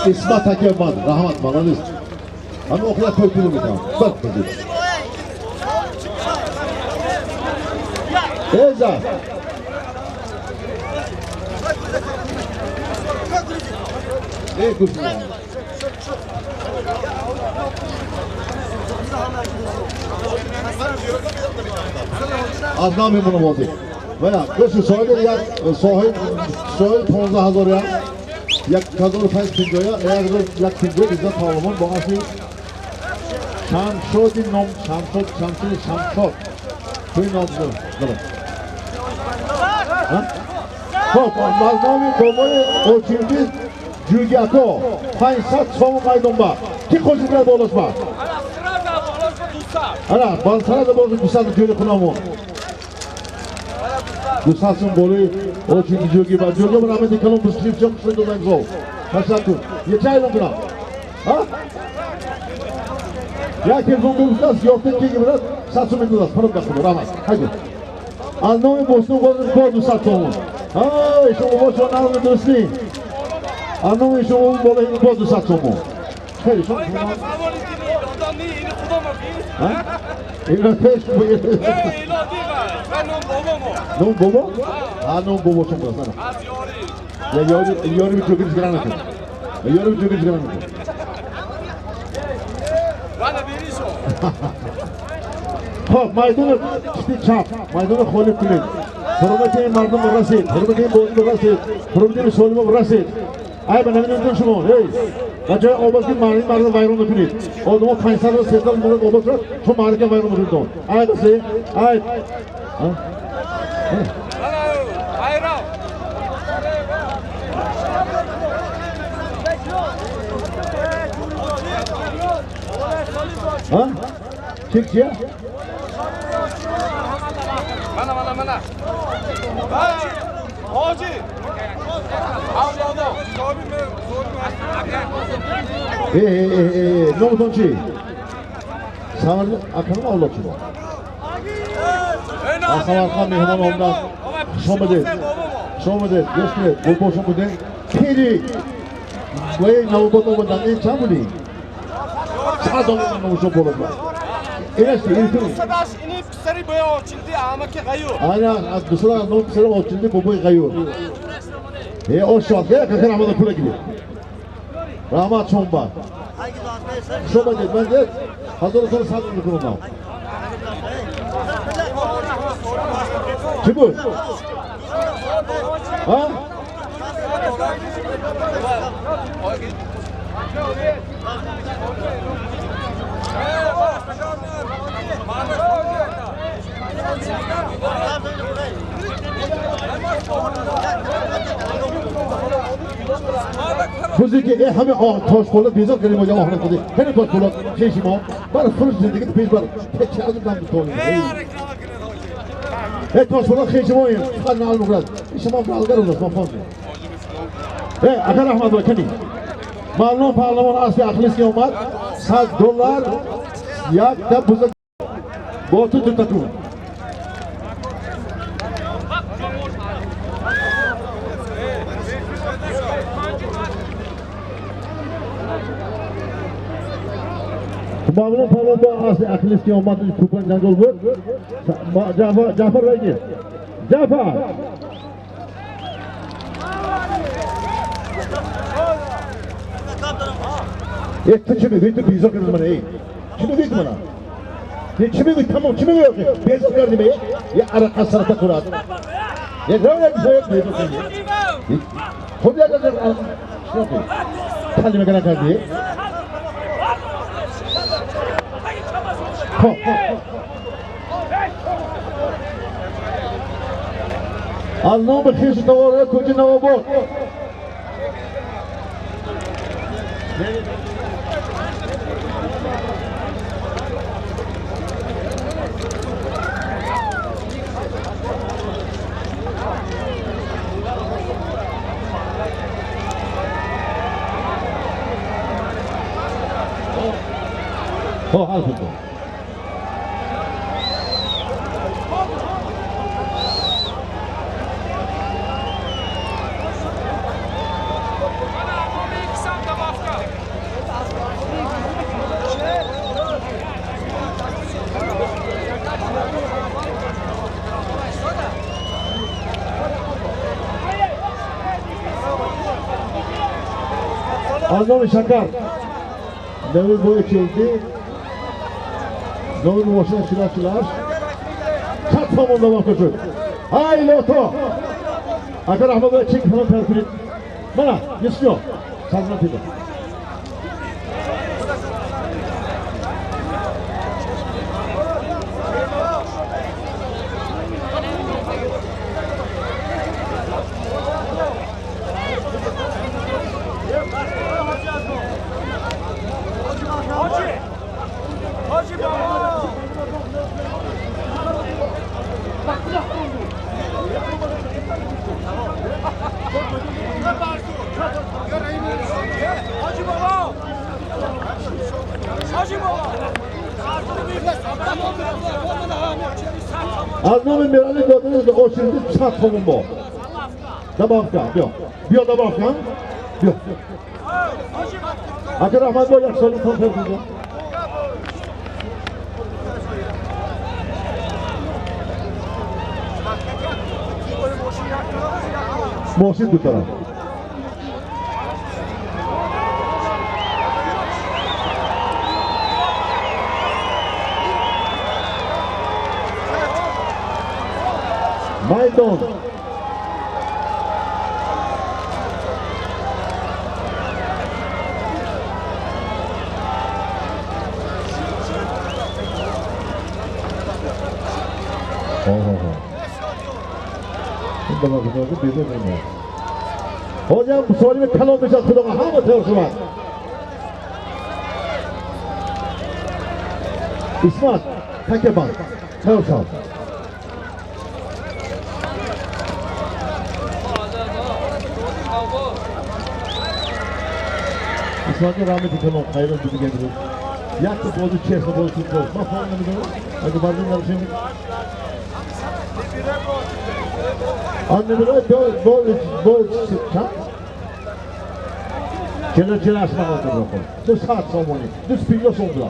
İsmat Hakem var, rahmat malınız. Ama o kadar tökülür mü tamam? Bak kızım. Eza. Ey kuzum. Adnan bunu oldu. Veya kışı soydu ya soyun 15,000 ya. Yak kazanır payız pincoya. Eğer yak pincoya bizde tavlamın bağısı. Şamşodin nom Şamşod. Köyün adı. Hop, Nazmami Komoy Oçildi Cügato 500 so'm maydonba. Ki qo'shimlar bo'lishma. Ana, Bansarada bo'lsa Gusatni jo'li qilaman. Gusatsin bo'li Oçildi jo'gi va jo'ga bilan Ahmet Kalon preskripsiyon qilib qo'ygan. Tashakkur. Yechaylik bilan. Ha? Yoki zo'ngimizdan yo'qdan keyin bilan Satsumindas qilib qo'ydi. Rahmat. Haydi. Alnoy bo'lsin bo'ldi Satsumin. Ay, şu boşu anlamı dostum. Anlamı şu boşu boşu satsomu. Hey, şu. Ha? İlateş bu. Non bobo? Ah, non bobo şu sana. Ya yori bir çok güzel anlatıyor. Yori bir çok güzel anlatıyor. Bana veriş o. Hop, maydanoz işte çap. Maydanoz koyup kullan. Hürmetli mardum rasid, hürmetli boğazlı rasid, hürmetli solma rasid. Ay ben hemen önce şunu, hey. Acaba obasın mardum bayrağını kullan. O zaman kaysarı sezal mardum obasın, şu mardum bayrağını kullan. Ay nasıl? Ay. Bayram. Ha? Çekçi ya. Mana. Hoji. Ne oldu ki? Sağırlı akıllı mı avlatıyor? Akıllı mehman ondan. Şomadı. Geçti. Bu boşamadı. Kedi. Ve navbatdan ne çamuri? Sağdan navuşu bolma. Eski ilk. Sadaş ini seri boya ochildi amaki gayu. Aynen. Dışarıda navuk seri ochildi bu boy gayu. O şu an kakar amada pula gidiyor. Rama çomba. Şomadı. Ben de hazır sonra sağdan kurulmam. Kim bu? Ha? Fuziki همه تاش کولا بیزار کردیم و جمع خونه کردیم. هنوز تاش کولا چیزی ما برای فرش زندگی پیش بر چه از اون دم تونیم. تاش کولا خیلی مایم. فقط نال مقرد. شما بالگر اونست ما فهمیم. اگر احمد وکنی. معلوم پارلمان اصلی اخلیسی اومد. $100 یک تا بزرگ با تو تکون. معلوم پارلمان اصلی اخلیسی اومد توپن جنگل بود. جعفر بگی. جعفر. یک تا چی میگویی تو بیزار کردیم من ای چی میگویی من چی میگویی تمام چی میگویی بیزار کردیم ای یه عرق سرطه خورد یک روی یک بیزار کردیم خود یک از شنوکی تعلیم کنه کردی از نام خیش دواره کجی نوا بود حال کنید. Az önce şakar. Devir boyu çekti. Doğru boşuna silahçılar. Çat tamamda bakıcı. Hay loto. Akar Ahmet'e çek falan terfiri. Bana yesmiyor. Sazına tedi. از نام میرالی دادنش به آشیردی چند تومون با دباف کن بیا دباف کن بیا اگر احمد با یک سالی تان فرد کنم ماشین دو طرف Maydon. Hocam bu soruyu kalmayacak kudağa hamı tercüman. İsmat, Takeban, Kavşal. İsmat'ın rahmeti kalın, hayran gibi getirir. Yaktı bozdu, çeşme bozdu, futbol. Ma falan mı diyor? Hadi bazen yarışayım. Anne bir bol çıkacak. Çele açmak oldu. Bu saat somoni. Düz pillos oldular.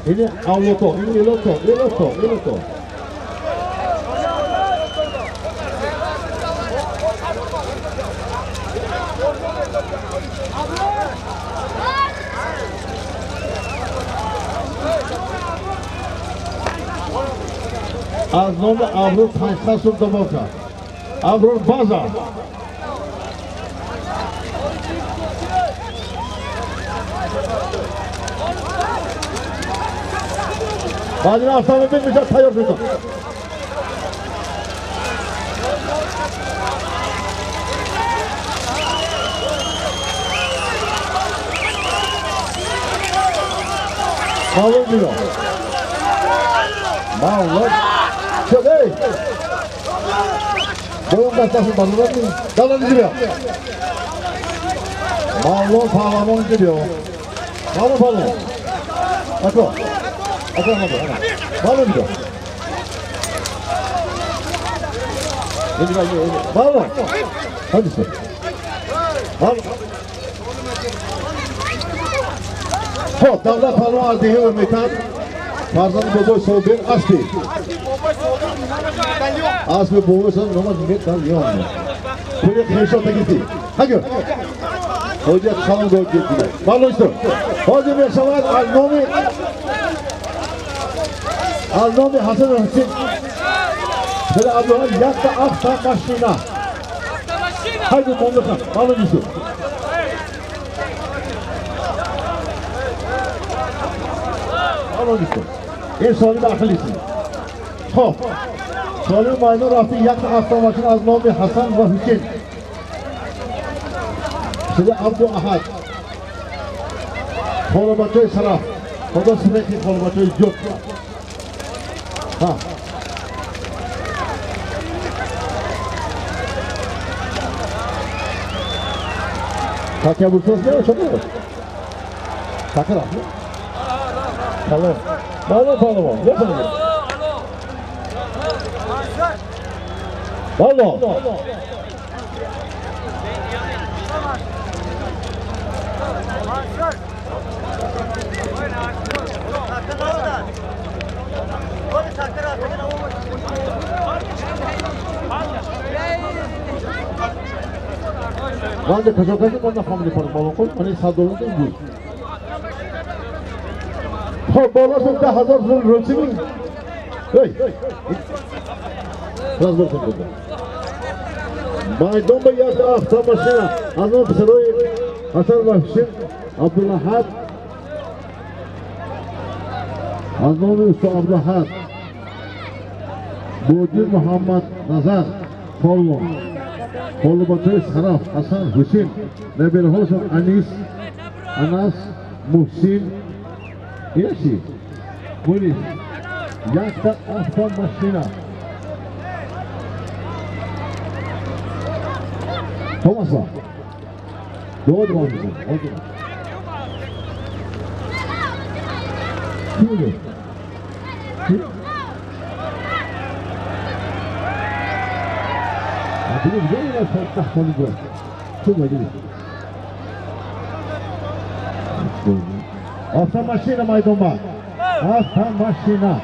Ini avloto, ini eloto. Az nomi Avrur Taşkasur Domoka. Avrur Baza. Badine Aslan'ı bir mücadele tayyor tutun. Malum diyor. Malum. Şöyle. Boyun kastasın balonlar mı? Dalan diyor. Malum pahalamon diyor. Malum pahalamon. Ako. Malum diyor. Malum. Hadi sen. Malum. Ho, davlat pahalamon az diye mekan. Tarzanı boboy soğuk az değil. Az bir boboy soğuk normal bir tam yiyor mu? Böyle heşota gitti. Hadi. Hoca çalın gol gitti. Balon işte. Hoca bir şavat Al-Nomi Hasan Hüseyin. Böyle Abdullah yakta akta başlığına. Haydi Mondokan. Balon işte. Balon işte. En sonunda akıl isim. Top. Solim Maynur Rafi yakta akta başlığına Al-Nomi Hasan ve Hüseyin. Şimdi Abdü Ahad. Kolabatı Saraf. O da sürekli kolabatı yok. Ha. Takya vursanız ne var? Çok mu? Takır abi. Tamam. Bağlı. Yapalım. Bağlı. Bence kaçakacak ondan hamle yaparım balon koy. Hani sadolunda bu. Ha balasın da hazır rölçemin. Hey. Biraz bakın burada. Maydon da yazdı ahta başına. Anlam Pısarı'yı Hasan Vahşin Abdülahad. Anlam Usta Abdülahad. Boğdur Muhammed Nazar. Kollu. Kollu Batı Saraf Hasan Hüseyin. Nebil Hosan Anas Muhsin. Yeşil. Polis. Yakta ahta başına. Thomas var. Doğru mu? Kim? Bunu biliyor musun? Çok tahmalı bu. Kim öyle? Aftan maşina maydonba. Aftan maşina.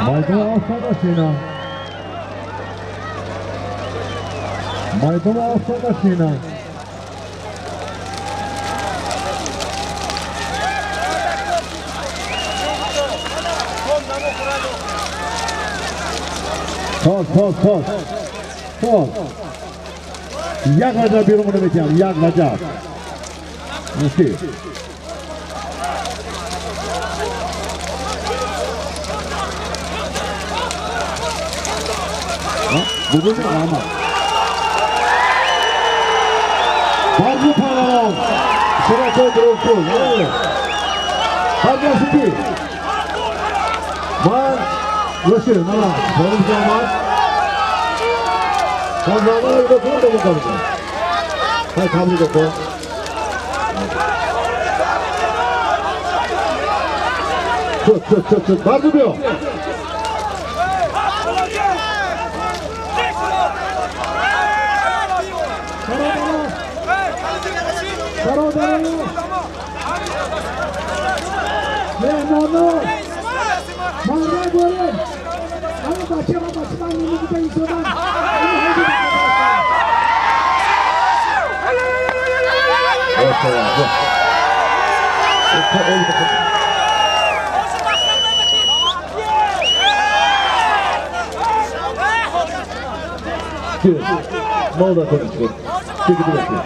Maydon aftan maşina. Maydon aftan maşina. Sol. Yakacak bir umunu bekliyorum. Yakacak. Nasıl? Bugün ama. Bazı pahalı. Sıra dursun. Hadi şimdi. Var. Yaşır. Nala. Sorun zaman. Kazanlar da burada mı kaldı? Hay kabul et. Tut. Var mı diyor? برادران مهمانان مهمان بریم همه بچه و بچه من نمیگه این شدن Molda konuşuyor. Çekil bakayım.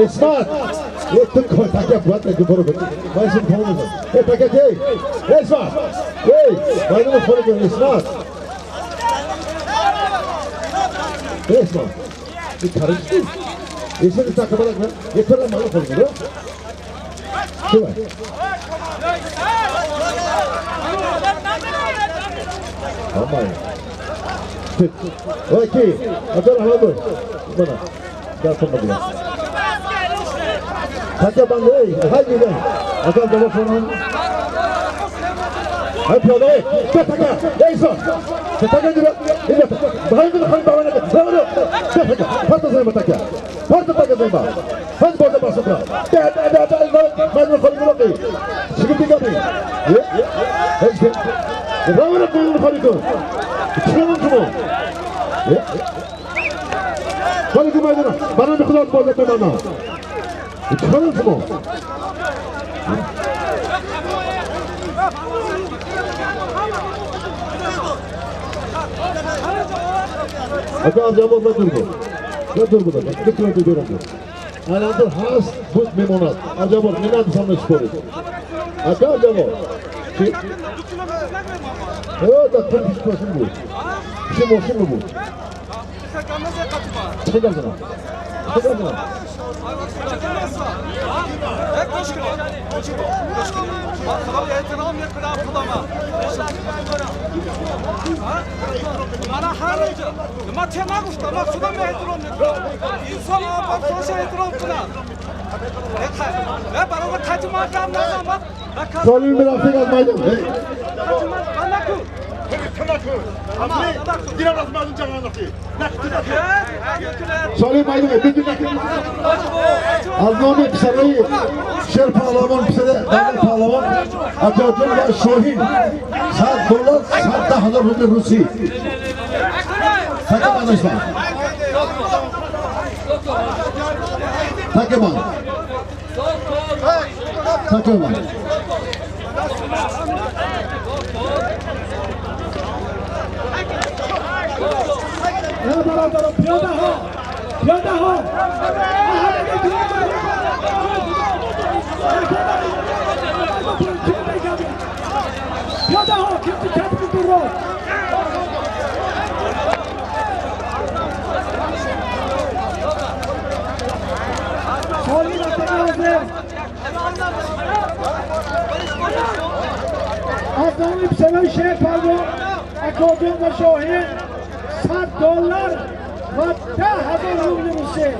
İsmail! Yettin koy, takya buat lagi baru betul. Masih tahu ni. Hey takya hey, hey İsmail, hey, bayını follow kau İsmail. Hey İsmail, ini karıştı. İsmail tak kepala kan? Yeter lah malu follow kau. Coba. Aman. Okey, ajar hal tu. Mana? Datang lagi. Takya bang, hai ni dah. Ajar jawab soalan. Hai piyada, takya, Ismail. Takya juga. Ini bahagian tu kami bawa nak. Bawa. Takya, patut saya takya. Patut takya saya. Patut boleh masuk lah. Ada, mana follow lagi. Sikit kami. Ya. Bawa nak follow kau. Jangan semua. Ya. Follow kau mana? Mana nak keluar boleh ke mana? Jangan semua. Akan jawab betul bu. Betul. Betul betul. Another has put memonat. Acaba minat sana spor. Akan jawab. Oh, da konuşmasın bu. Şimdi bu. Çıkar sana. Mana harıcı. Ma tema gusta, ma suda me etrom. İnsan apa sosyal etrom kına. Ne bana kaçma kam ne bak. Solim bir hafta kalmaydı. Kanaku. Solim aydı mı? Bir gün Aznami Pısarayı Şer Pahlavan Pısarayı Dağlı Pahlavan Acacın ve Şohin Saat dolar saatte hazır rupi Rusi Takım anlaşma Takım Ya برادران پیاده ها پیاده ها کسی کسی درو سالی نتنازه Aznami Pısarayı Şehir Palvan Akordun ve Şohin $100 ve $10,000 Rusi.